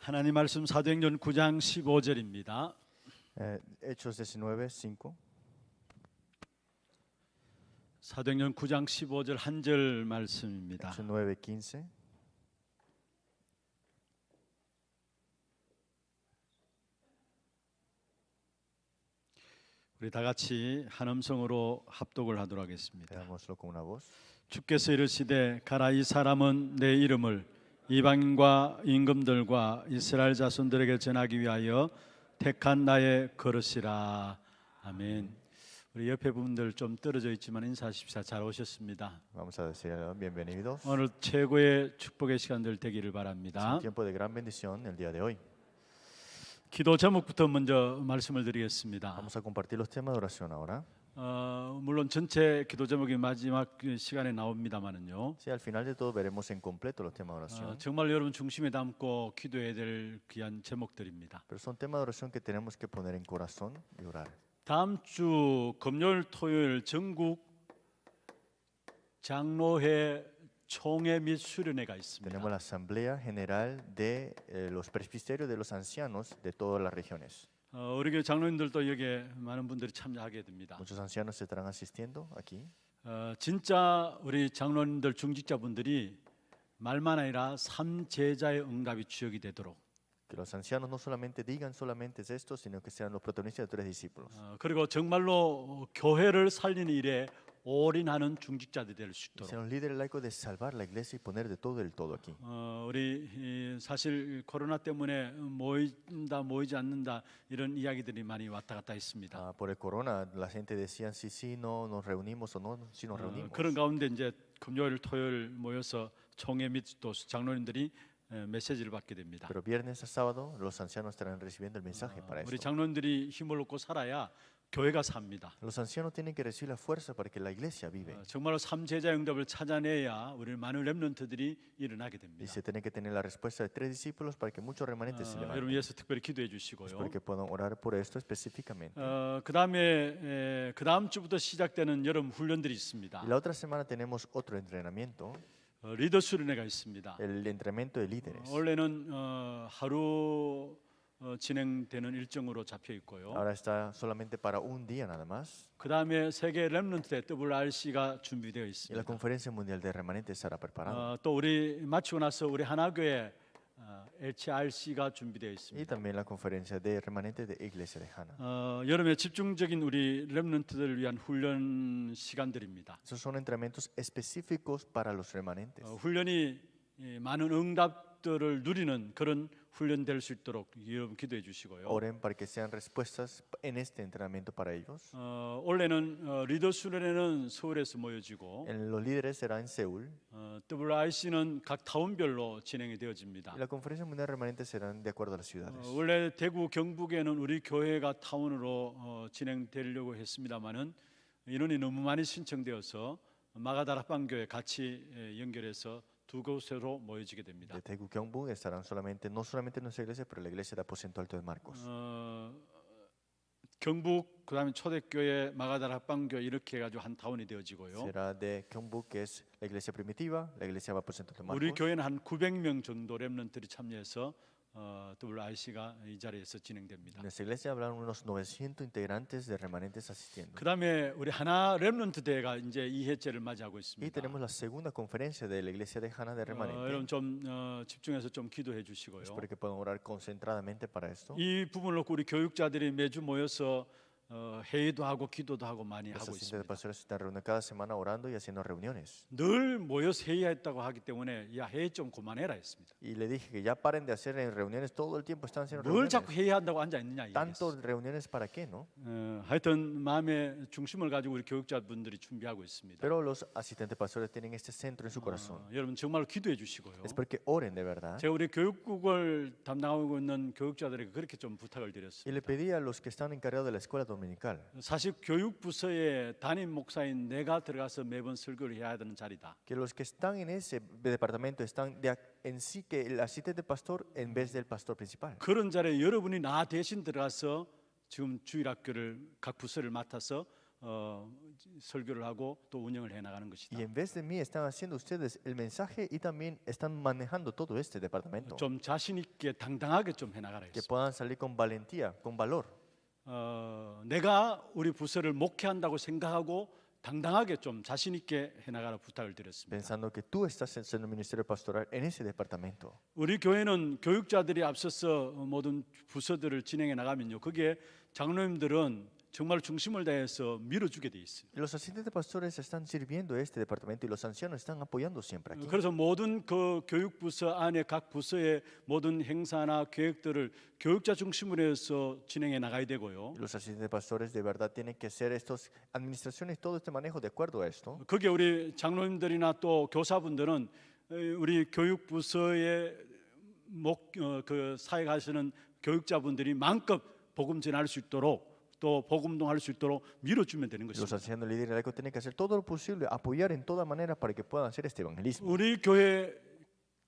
하나님 말씀 사도행전 9장 15절입니다. Hechos 19:5. 사도행전 9장 15절 한 절 말씀입니다. Hechos 9:15. 우리 다 같이 한 음성으로 합독을 하도록 하겠습니다. Leámoslo con una voz. 주께서 이르시되 가라, 이 사람은 내 이름을 이방인과 임금들과 이스라엘 자손들에게 전하기 위하여 택한 나의 거릇이라. 아멘. 우리 옆에 분들 좀 떨어져 있지만 인사하십시오. 잘 오셨습니다. Vamos a decir bienvenidos. 오늘 최고의 축복의 시간들 되기를 Es 바랍니다. un tiempo de gran bendición el día de hoy. 기도 제목부터 먼저 말씀을 드리겠습니다. Vamos a compartir los temas de oración ahora. 물론 전체 기도 제목이 마지막 시간에 나옵니다만은요. Sí, al final de todo veremos en completo los temas de oración. 정말 여러분 중심에 담고 기도해야 될 귀한 제목들입니다. Pero son temas de oración que tenemos que poner en corazón y orar. 다음 주 금요일 토요일 전국 장로회 총회 및 수련회가 있습니다. Tenemos la Asamblea General de los Presbiterios de los Ancianos de todas las regiones. 우리 교회 장로님들도 여기에 많은 분들이 참여하게 됩니다. Muchos ancianos estarán asistiendo aquí. 진짜 우리 장로님들 중직자분들이 말만 아니라 삼제자의 응답이 주역이 되도록, Que los ancianos no solamente digan solamente esto, sino que sean los protagonistas de tres discípulos. 그리고 정말로 교회를 살리는 일에 올인하는 중직자들이 될 수 있도록. Sean los líderes laicos de salvar la iglesia y poner de todo el todo aquí. 우리 사실 코로나 때문에 모인다 모이지 않는다 이런 이야기들이 많이 왔다 갔다 했습니다. Por el corona, la gente decía si sí, no nos reunimos o no, si nos reunimos. 그런 가운데 이제 금요일 토요일 모여서 총회 및 또 장로님들이 메시지를 받게 됩니다. Pero viernes a sábado los ancianos estarán recibiendo el mensaje para 우리 esto. 장로님들이 힘을 얻고 살아야 교회가 삽니다. Los ancianos tienen que recibir la fuerza para que la iglesia vive. 정말로 삼제자의 응답을 찾아내야 우리 많은 렘넌트들이 일어나게 Y 됩니다. se tiene que tener la respuesta de tres discípulos para que muchos remanentes se 여러분 levanten. 위해서 특별히 기도해 Es 주시고요. porque puedan orar por esto específicamente. 그다음에 그다음 주부터 시작되는 여름 훈련들이 있습니다. Y la otra semana tenemos otro entrenamiento, 리더 수련회가 있습니다. el entrenamiento de líderes. 원래는 하루 진행되는 일정으로 잡혀 있고요. Ahora está solamente para un día nada más. 그다음에 세계 렘넌트 WRC가 준비되어 Y la 있습니다. conferencia mundial de remanentes estará preparada. 또 우리 마치고 나서 우리 하나교회 HRC가 준비되어 Y 있습니다. también la conferencia de remanentes de Iglesia de Hana. 여름에 집중적인 우리 렘넌트들을 위한 훈련 시간들입니다. Esos son entrenamientos específicos para los remanentes. 훈련이 많은 응답들을 누리는 그런 훈련 될 수 있도록 여러분 기도해 주시고요. Oren para que sean respuestas en este entrenamiento para ellos. 원래는 리더 수련회는 서울에서 모여지고 Los líderes serán en Seúl WRC는 각 타운별로 진행이 되어집니다. y la conferencia mundial de remanentes serán de acuerdo a las ciudades. 원래 대구 경북에는 우리 교회가 타운으로 진행되려고 했습니다만은 인원이 너무 많이 신청되어서 마가다락방 교회 같이 연결해서 두 곳으로 모여지게 됩니다. De Daegu Gyeongbuk estarán solamente, no solamente nuestra iglesia, pero la iglesia de Aposento Alto de Marcos. 경북 그다음에 초대교회 마가다락방교 이렇게 해가지고 한 타운이 되어지고요. Será de Gyeongbuk, que es la iglesia primitiva, la iglesia de Aposento Alto de 우리 Marcos. 교회는 한 900명 정도 렘넌트들이 참여해서 WRC가 이 자리에서 진행됩니다. En nuestra iglesia habrán unos 900 integrantes de remanentes asistiendo. 그다음에 우리 하나 렘넌트 대회가 이제 2회째를 맞이하고 Y 있습니다. tenemos la segunda conferencia de la iglesia de Hana de 여러분 remanente. 좀 집중해서 좀 기도해 주시고요. Espero que puedan orar concentradamente para esto. 이 부분을 놓고 우리 교육자들이 매주 모여서 회의도 하고 기도도 하고 많이 Los 하고 asistentes de 있습니다. pastores se están reuniendo cada semana orando y haciendo reuniones. 늘 모여서 회의했다고 하기 때문에 야 회의 좀 그만해라 했습니다. Y le dije que ya paren de hacer reuniones, todo el tiempo están haciendo 뭘 자꾸 reuniones. 회의한다고 앉아 있느냐 Tanto 이야기했어요. reuniones para qué, ¿no? 하여튼 마음의 중심을 가지고 우리 교육자분들이 준비하고 있습니다. Pero los asistentes pastores tienen este centro en su corazón. 여러분 정말 기도해 주시고요. Es porque oren de verdad. 제가 우리 교육국을 담당하고 있는 교육자들에게 그렇게 좀 부탁을 Y 드렸습니다. le pedí a los que están encargados de la escuela dominical 사실 교육부서의 담임 목사인 내가 들어가서 매번 설교를 해야 되는 자리다. que los que están en ese departamento están en sí que el asistente pastor en vez del pastor principal. 그런 자리에 여러분이 나 대신 들어가서 지금 주일학교를 각 부서를 맡아서 설교를 하고 또 운영을 해 나가는 것이다. Y en vez de mí están haciendo ustedes el mensaje y también están manejando todo este departamento. 좀 자신 있게 당당하게 좀 해 나가라 Que 했습니다. puedan salir con valentía, con valor. 내가 우리 부서를 목회한다고 생각하고 당당하게 좀 자신 있게 해 나가라 부탁을 드렸습니다. Pensando que tú estás en el ministerio pastoral en ese departamento. 우리 교회는 교육자들이 앞서서 모든 부서들을 진행해 나가면요, 거기에 장로님들은 정말 중심을 다해서 밀어주게 돼 있어요. Los asistentes pastores están sirviendo este departamento y los ancianos están apoyando siempre aquí. 그래서 모든 그 교육부서 안에 각 부서의 모든 행사나 계획들을 교육자 중심으로 해서 진행해 나가야 되고요. Los asistentes pastores de verdad tienen que hacer estas administraciones, todo este manejo de acuerdo a esto. 거기에 우리 장로님들이나 또 교사분들은 우리 교육부서의 그 사역하시는 교육자분들이 마음껏 복음 전할 수 있도록 또 복음동할 수 있도록 밀어주면 되는 Los 것입니다. ancianos líderes laicos tienen que hacer todo lo posible, apoyar en toda manera para que puedan hacer este evangelismo. 우리 교회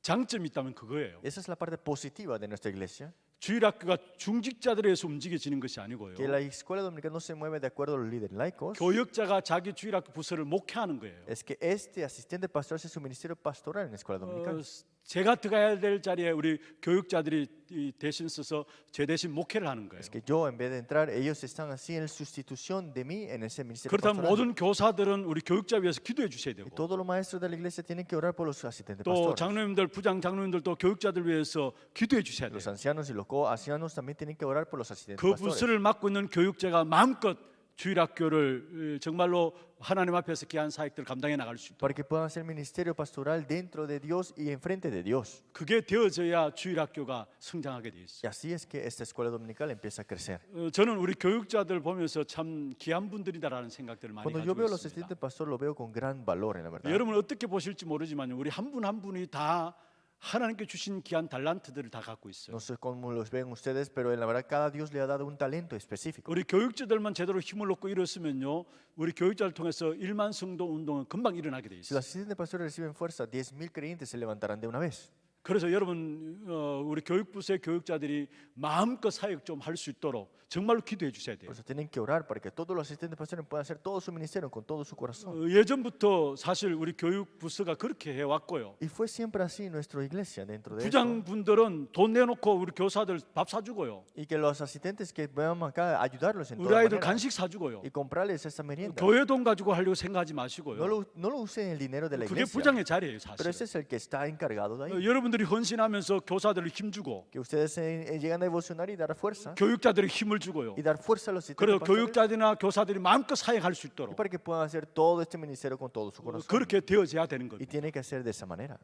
장점이 있다면 그거예요. Esa es la parte positiva de nuestra iglesia, 주일학교가 중직자들에 의해서 움직여지는 것이 아니고요. que la escuela dominical no se mueve de acuerdo a los líderes laicos, 교역자가 자기 주일학교 부서를 목회하는 거예요. es que este asistente pastoral hace su ministerio pastoral en la escuela dominical. 제가 들어가야 될 자리에 우리 교육자들이 대신 서서 제 대신 목회를 하는 거예요. Es que yo, en vez de entrar, ellos están así en sustitución de mí en ese ministerio 그렇다면 pastoral. 모든 교사들은 우리 교육자 위해서 기도해 주셔야 Y 되고, todos los maestros de la iglesia tienen que orar por los asistentes 또 pastores. 장로님들, 부장 장로님들 또 교육자들 위해서 기도해 주셔야 돼요. Los ancianos y los co-ancianos también tienen que orar por los asistentes 그 pastores. 부서를 맡고 있는 교육자가 마음껏 주일학교를 정말로 하나님 앞에서 귀한 사역들을 감당해 나갈 수 있도록, Para que puedan hacer ministerio pastoral dentro de Dios y enfrente de Dios. 그게 되어져야 주일학교가 성장하게 돼 있어요. Y así es que esta escuela dominical empieza a crecer. 저는 우리 교육자들 보면서 참 귀한 분들이다라는 생각들을 많이 Cuando yo 가지고 veo a los 있습니다. asistentes pastores, lo veo con gran valor, en la verdad. 여러분 어떻게 보실지 모르지만 우리 한 분 한 분이 다 하나님께 주신 귀한 달란트들을 다 갖고 있어요. No sé cómo los ven ustedes, pero en la verdad cada Dios le ha dado un talento específico. 우리 교육자들만 제대로 힘을 얻고 일었으면요, 우리 교육자를 통해서 1만 성도 운동은 금방 일어나게 돼 Si 있어요. los asistentes pastores reciben fuerza, 10,000 creyentes se levantarán de una vez. 그래서 여러분 우리 교육부서의 교육자들이 마음껏 사역 좀 할 수 있도록 정말로 기도해 주셔야 돼요. Por eso tienen que orar para que todos los asistentes pastores puedan hacer todo su ministerio con todo su corazón. 예전부터 사실 우리 교육부서가 그렇게 해왔고요. Y fue siempre así en nuestra iglesia dentro de esto. 부장분들은 돈 내놓고 우리 교사들 밥 사주고요. Y que los asistentes que vean acá ayudarlos en 우리 toda 아이들 manera. 간식 사주고요. Y comprarles esa merienda. 교회 돈 가지고 하려고 생각하지 No 마시고요. lo usen el dinero de la 그게 iglesia. 부장의 자리예요, Pero ese 사실. es el que está encargado de ahí. 여러분들이 헌신하면서 교사들을 힘주고 Que ustedes llegan a devocionar y dar fuerza. 교육자들이 힘을 주고요. Y dar fuerza a los asistentes 그래서 pastores. 교육자들이나 교사들이 마음껏 사역할 수 Y 있도록 para que puedan hacer todo este ministerio con todo su corazón. 그렇게 되어져야 되는 Y 겁니다. tiene que hacer de esa manera.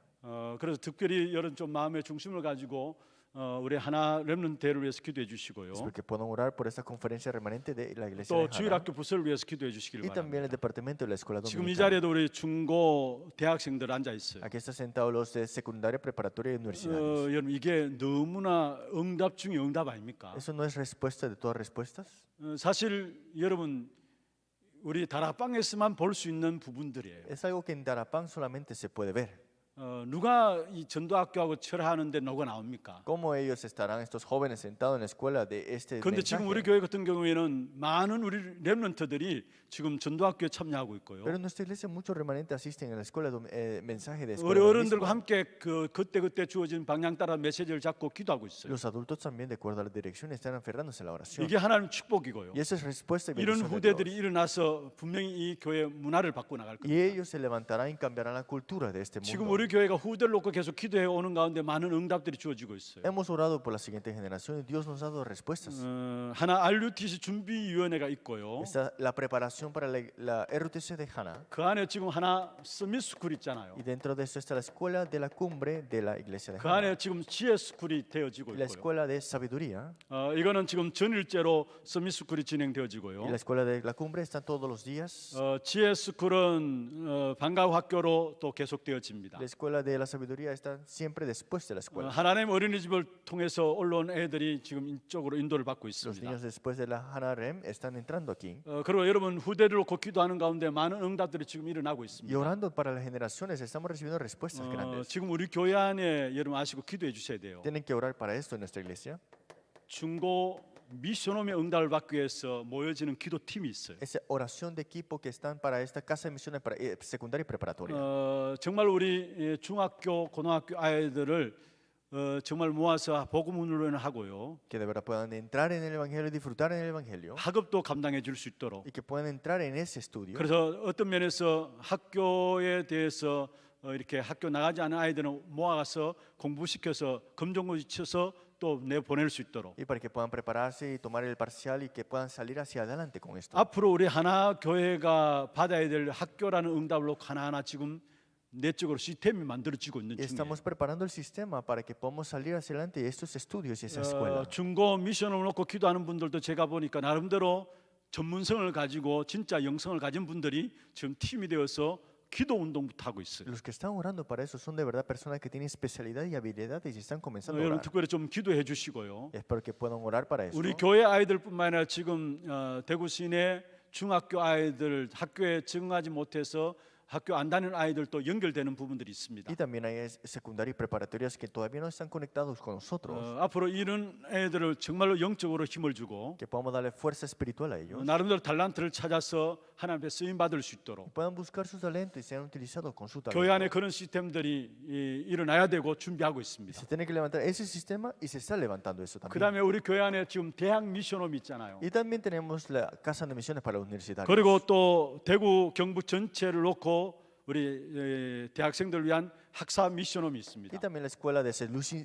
그래서 특별히 여러분 좀 마음의 중심을 가지고 우리 하나 렘넌트를 위해서 기도해 주시고요. Es porque puedan orar por esta conferencia remanente de la iglesia 또 de Hana. 주일학교 부서를 위해서 기도해 주시길 Y también el 바랍니다. departamento de la escuela 지금 이 dominical. 자리에도 우리 중고 대학생들 앉아 있어요. Aquí están sentados los de secundaria, preparatoria y universitarios. 여러분 이게 너무나 응답 중에 응답 아닙니까? ¿Eso no es respuesta de todas respuestas? 사실 여러분 우리 다락방에서만 볼 수 있는 부분들이에요. Es algo que en Darapán solamente se puede ver. 누가 이 전도학교하고 철하는데 녹아 나옵니까? ¿Cómo ellos estarán, estos jóvenes, sentados en la escuela de este 그런데 지금 우리 mensaje? 교회 같은 경우에는 많은 우리 렘넌트들이 지금 전도학교에 참여하고 있고요. Pero en nuestra iglesia muchos remanentes asisten a la escuela mensaje de 우리 escuela. 어른들과 evangelismo. 함께 그때 주어진 방향 따라 메시지를 잡고 기도하고 있어요. Los adultos también, de acuerdo a la dirección, están aferrándose a la oración. 이게 하나님 축복이고요. Y esa es respuesta y 이런 bendición de 후대들이 Dios. 일어나서 분명히 이 교회 문화를 바꿔 나갈 Y 겁니다. ellos se levantarán y cambiarán la cultura de este 지금 mundo. 우리 교회가 후대를 놓고 계속 기도해 오는 가운데 많은 응답들이 주어지고 있어요. Hemos orado por la siguiente generación y Dios nos ha dado respuestas. 하나 RUTC 준비위원회가 있고요. Está la preparación para la RUTC de Hana. 그 안에 지금 하나 서밋 스쿨 있잖아요. Y dentro de eso está la escuela de la cumbre de la iglesia de 그 Hana. 안에 지금 지혜 스쿨이 되어지고 Y la 있고요. escuela de sabiduría. 이거는 지금 전일제로 서밋 스쿨이 Y 진행되어지고요. la escuela de la cumbre están todos los días. 지혜 스쿨은 방과 학교로 또 계속되어집니다. La escuela de la sabiduría está siempre después de la escuela. 하나님 어린이집을 통해서 올라온 애들이 지금 이쪽으로 인도를 받고 Los 있습니다. niños después de la Hana Rem están entrando aquí. 그리고 여러분 후대를 놓고 기도하는 가운데 많은 응답들이 지금 일어나고 Y 있습니다. orando para las generaciones estamos recibiendo respuestas grandes. 지금 우리 교회 안에 여러분 아시고 기도해 주셔야 돼요. Tienen que orar para esto en nuestra iglesia. 중고 미션홈의 응답을 받기 위해서 모여지는 기도팀이 있어요. Esa oración de equipo que están para esta casa de misiones secundaria y preparatoria. 정말 우리 중학교, 고등학교 아이들을 정말 모아서 복음 운운을 하고요. Que de verdad puedan entrar en el Evangelio y disfrutar en el Evangelio. 학업도 감당해 줄 수 있도록. Y que puedan entrar en ese estudio. 그래서 어떤 면에서 학교에 대해서 이렇게 학교 나가지 않은 아이들은 모아가서 공부시켜서 검정고시 쳐서 또 내보낼 수 있도록. Y para que puedan prepararse y tomar el parcial y que puedan salir hacia adelante con esto. 앞으로 우리 하나 교회가 받아야 될 학교라는 응답으로 하나하나 지금 내적으로 시스템이 만들어지고 있는 Y 중이에요. estamos preparando el sistema para que podamos salir hacia adelante de estos estudios y esa escuela. 중고 미션을 놓고 기도하는 분들도 제가 보니까 나름대로 전문성을 가지고 진짜 영성을 가진 분들이 지금 팀이 되어서 기도 운동부터 하고 있어요. Los que están orando para eso son de verdad personas que tienen especialidad y habilidades y están comenzando a 여러분 orar. 특별히 좀 기도해 주시고요. Y espero que puedan orar para eso. 우리 교회 아이들뿐만 아니라 지금 대구 시내 중학교 아이들 학교에 적응하지 못해서 학교 안 다니는 아이들도 연결되는 부분들이 있습니다. Y también hay secundarias y preparatorias que todavía no están conectados con nosotros. 앞으로 이런 애들을 정말로 영적으로 힘을 주고 Que podamos darle fuerza espiritual a ellos. 나름대로 달란트를 찾아서 하나님 앞에 쓰임 받을 수 있도록 Y puedan buscar su talento y sean utilizados con su 교회 talento. 안에 그런 시스템들이 일어나야 되고 준비하고 있습니다. Se tiene que levantar ese sistema y se está levantando eso también. 그다음에 우리 교회 안에 지금 대학 미션홈이 있잖아요. Y también tenemos la casa de misiones para los universitarios. 그리고 또 대구 경북 전체를 놓고 우리 대학생들을 위한 학사 미션홈이 Y 있습니다. también la escuela de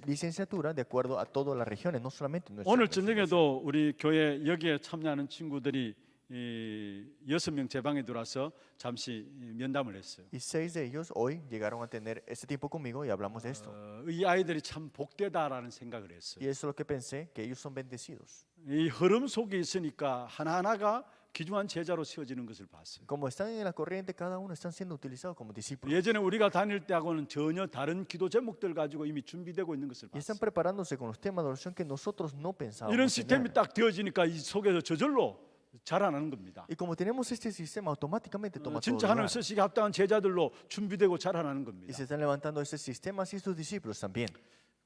licenciatura de acuerdo a todas las regiones, no solamente nuestra. 오늘 저녁에도 우리 교회 여기에 참여하는 친구들이 6명 제 방에 들어와서 잠시 면담을 했어요. Y 6 de ellos hoy llegaron a tener este tiempo conmigo y hablamos de esto. 이 아이들이 참 복되다라는 생각을 했어요. Y eso es lo que pensé, que ellos son bendecidos. 이 흐름 속에 있으니까 하나하나가 귀중한 제자로 세워지는 것을 봤어요. Como están en la corriente, cada uno están siendo utilizados como discípulos. 예전에 우리가 다닐 때하고는 전혀 다른 기도 제목들 가지고 이미 준비되고 있는 것을 Y están 봤어요. preparándose con los temas de oración que nosotros no pensábamos 이런 시스템이 tener. 딱 되어지니까 이 속에서 저절로 자라나는 겁니다. Y como tenemos este sistema, automáticamente toma todo 진짜 lugar. 하나님 쓰시기 합당한 제자들로 준비되고 자라나는 Y 겁니다. se están levantando este sistema así sus discípulos también.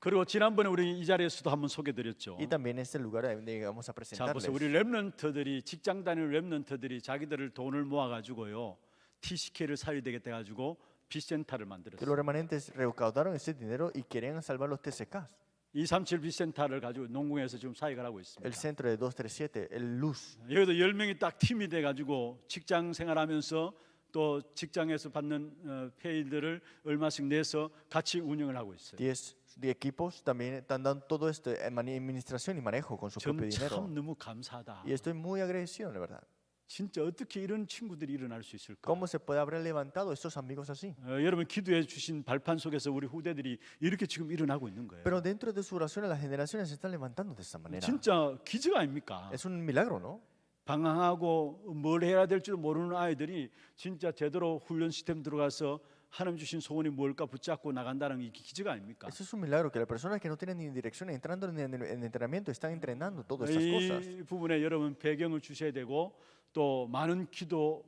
그리고 지난번에 우리 이 자리에서도 한번 소개드렸죠. Y también en este lugar vamos a 자, 보세요. 우리 presentarles. 렘넌트들이 직장 다니는 렘넌트들이 자기들을 돈을 모아 가지고요. TCK를 살려야 되겠다 가지고 비센터를 Que 만들었어요. los remanentes recaudaron ese dinero y querían salvar los TCKs. 237 비센터를 가지고 농구에서 지금 사역을 하고 El 있습니다. centro de 237, el Luz. 여기도 10명이 딱 팀이 돼 가지고 직장 생활하면서 또 직장에서 받는 페이들을 얼마씩 내서 같이 운영을 하고 있어요. 10 de equipos también están dando todo esto en administración y manejo con su propio 전 dinero. 참 너무 감사하다. Y estoy muy agradecido, la verdad. 진짜 어떻게 이런 친구들이 일어날 수 있을까? ¿Cómo se puede haber levantado estos amigos así? 여러분 기도해 주신 발판 속에서 우리 후대들이 이렇게 지금 일어나고 있는 거예요. Pero dentro de su oración las generaciones se están levantando de esta manera. 진짜 기적 아닙니까? Es un milagro, ¿no? 방황하고 뭘 해야 될지도 모르는 아이들이 진짜 제대로 훈련 시스템 들어가서 하나님 주신 소원이 뭘까 붙잡고 나간다는 게 기적 아닙니까? Eso es un milagro, que las personas que no tienen ni dirección entrando en el entrenamiento están entrenando todas estas cosas. 이 부분에 여러분 배경을 주셔야 되고 또 많은 기도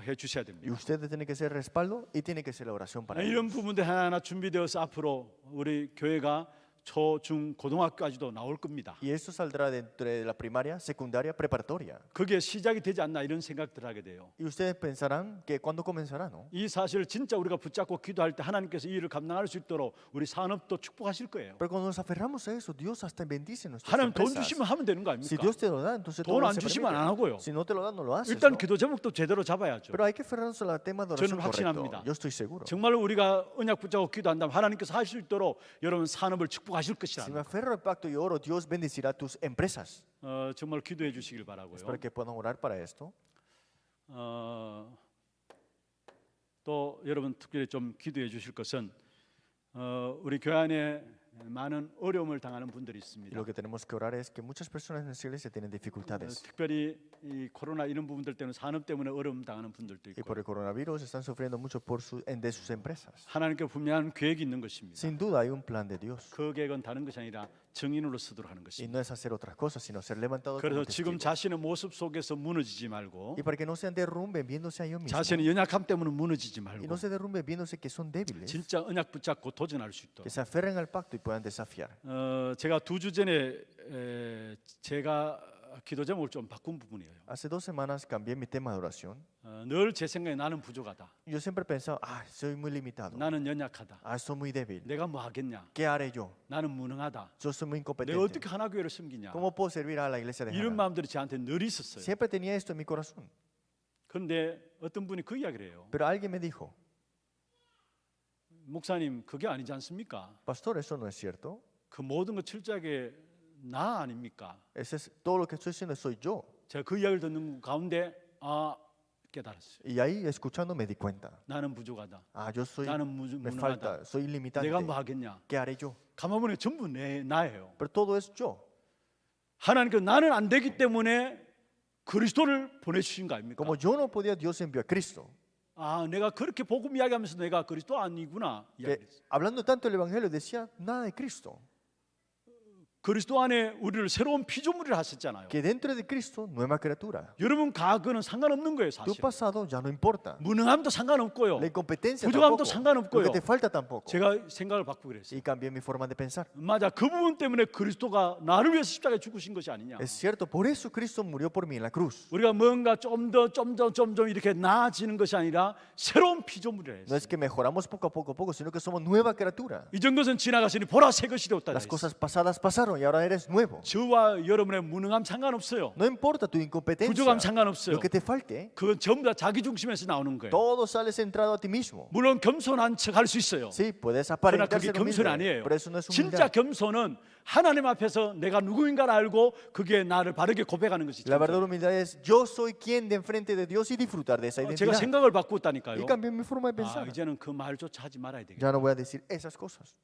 해 주셔야 Y 됩니다. ustedes tienen que ser respaldo y tiene que ser la oración para ellos. 이런 부분들 하나하나 준비되어서 앞으로 우리 교회가 초, 중, 고등학교까지도 나올 겁니다. Y eso saldrá dentro de la primaria, secundaria, preparatoria. 그게 시작이 되지 않나 이런 생각들 하게 돼요. Y ustedes pensarán que cuándo comenzará, ¿no? 이 사실을 진짜 우리가 붙잡고 기도할 때 하나님께서 이 일을 감당할 수 있도록 우리 산업도 축복하실 거예요. Pero cuando nos aferramos a eso, Dios hasta bendice nuestras 하나님 돈 empresas. 주시면 하면 되는 거 Si 아닙니까? Dios te lo da, entonces todo 돈 안 se 주시면 안 permite. 하고요. Si no te lo da, no lo haces. 일단 ¿no? 기도 제목도 제대로 잡아야죠. Pero hay que aferrarnos al tema de oración 저는 correcto. 확신합니다. Yo estoy seguro. 정말로 우리가 언약 붙잡고 기도한다면 하나님께서 하실 수 있도록 여러분 산업을 축복하실 Si me 것이라. aferro al pacto y oro, Dios bendecirá tus empresas. 정말 기도해 주시길 바라고요. Espero que puedan orar para esto. 또 여러분 특별히 좀 기도해 주실 것은 우리 교회 안에 많은 어려움을 당하는 분들이 Y 있습니다. lo que tenemos que orar es que muchas personas en nuestra iglesia tienen dificultades. 특별히 이 코로나 이런 부분들 때문에 산업 때문에 어려움 당하는 분들도 Y 있고 por el coronavirus están sufriendo mucho de sus empresas. 하나님께 분명한 계획이 있는 것입니다. Sin duda hay un plan de Dios. 그 계획은 다른 것이 아니라 증인으로 쓰도록 하는 Y 것입니다. no es hacer otras cosas, sino ser levantados 그래서 como 지금 testigos. 자신의 모습 속에서 무너지지 말고 Y para que no se derrumben viéndose a ellos mismos. 자신의 연약함 때문에 무너지지 Y 말고 no se derrumben viéndose que son débiles. 진짜 언약 붙잡고 도전할 수 있도록. Que se aferren al pacto y puedan desafiar. 제가 2주 전에 제가 기도 제목을 좀 바꾼 부분이에요. Hace 2 semanas cambié mi tema de oración. 늘 제 생각에 나는 부족하다. Yo siempre pensaba, ah, soy muy limitado. 나는 연약하다. Ah, soy muy débil. 내가 뭐 하겠냐? ¿Qué haré yo? 나는 무능하다. Yo soy muy 내가 incompetente. 어떻게 하나교회를 섬기냐? ¿Cómo puedo servir a la iglesia de 이런 Hana? 마음들이 저한테 늘 있었어요. Siempre tenía esto en mi corazón. 그런데 어떤 분이 그 이야기를 해요. Pero alguien me dijo, 목사님, 그게 아니지 않습니까? pastor, eso no es cierto. 그 모든 거 철저하게 나 아닙니까? Ese es todo lo que estoy diciendo soy yo. 제가 그 이야기를 듣는 가운데 깨달았어요. Y ahí escuchando me di cuenta. 나는 부족하다. Ah, yo soy, 나는 me 무능하다. falta, soy limitante. 내가 뭐 하겠냐? ¿Qué haré yo? 가만 보니 전부 나예요. Pero todo es yo. 하나님께서 나는 안 되기 때문에 그리스도를 보내주신 거 아닙니까? Como yo no podía, Dios envió a Cristo. 내가 그렇게 복음 이야기하면서 내가 그리스도 아니구나 Que, 이야기했어요. hablando tanto del Evangelio decía nada de Cristo. 그리스도 안에 우리를 새로운 피조물이라 하셨잖아요. Que dentro de Cristo, nueva criatura. 여러분 과거는 상관없는 거예요, Tu 사실. pasado ya no importa. 무능함도 상관없고요. La incompetencia 부족함도 tampoco. 상관없고요. Lo que te falta tampoco. 제가 생각을 바꾸고 그랬어요. Y cambié mi forma de pensar. 맞아, 그 부분 때문에 그리스도가 나를 위해서 십자가에 죽으신 것이 아니냐. Es cierto, por eso Cristo murió por mí en la cruz. 우리가 뭔가 좀 더 이렇게 나아지는 것이 아니라 새로운 피조물이라 No 했어요. es que mejoramos poco a poco, sino que somos nueva criatura. 이전 것은 지나갔으니 보라 새 것이 되었다. Las cosas pasadas pasaron y ahora eres nuevo. 저와 여러분의 무능함 상관없어요. No importa tu incompetencia, 부족함 상관없어요. lo que te falte, 그건 전부 다 자기 중심에서 나오는 거예요. todo sale centrado a ti mismo. 물론 겸손한 척 할 수 있어요. Sí, puedes 그러나 aparentar 그게 ser humilde, 겸손이 아니에요. pero eso no es 진짜 humildad. 겸손은 하나님 앞에서 내가 누구인가를 알고 그게 나를 바르게 고백하는 것이죠. La verdadera humildad es yo soy quien de enfrente de Dios y disfrutar de esa 제가 identidad. 생각을 바꾸었다니까요. Y cambié mi forma de pensar. 이제는 그 말조차 하지 말아야 되겠다. Ya no voy a decir esas cosas.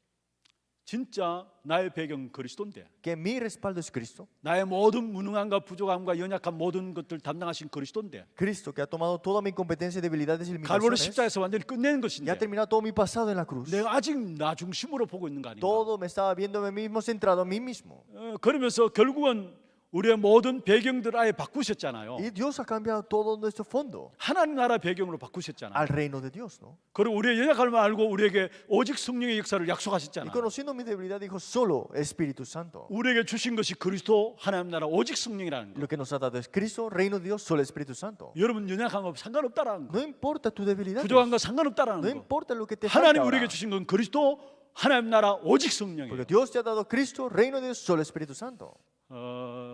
진짜 나의 배경 그리스도인데 Que mi respaldo es Cristo. 나의 모든 무능함과 부족함과 연약한 모든 것들 담당하신 그리스도인데 Cristo que ha tomado toda mi incompetencia, debilidades y 갈보리 limitaciones 십자에서 완전히 끝낸 y 것인데 ha terminado todo mi pasado en la cruz. 내가 아직 나 중심으로 보고 있는 거 아닌가? Todo me estaba viendo a mí mismo, centrado a mí mismo. 그러면서 결국은 우리의 모든 배경들 아예 바꾸셨잖아요. Y Dios ha cambiado todo nuestro fondo 하나님 나라 배경으로 바꾸셨잖아요. al reino de Dios, ¿no? 그리고 우리의 연약함을 알고 우리에게 오직 성령의 역사를 Y 약속하셨잖아요. conociendo mi debilidad dijo solo Espíritu Santo. 우리에게 주신 것이 그리스도 하나님 나라 오직 성령이라는 거. Lo que nos ha dado es Cristo, reino de Dios, solo Espíritu Santo. 여러분 연약한 거 상관없다라는 거. No importa tu debilidad. 부족한 거 No 상관없다라는 거. importa lo que te 하나님 falta 우리에게 ahora. 주신 건 그리스도 하나님 나라 오직 성령이에요. Porque Dios te ha dado Cristo, reino de Dios, solo Espíritu Santo.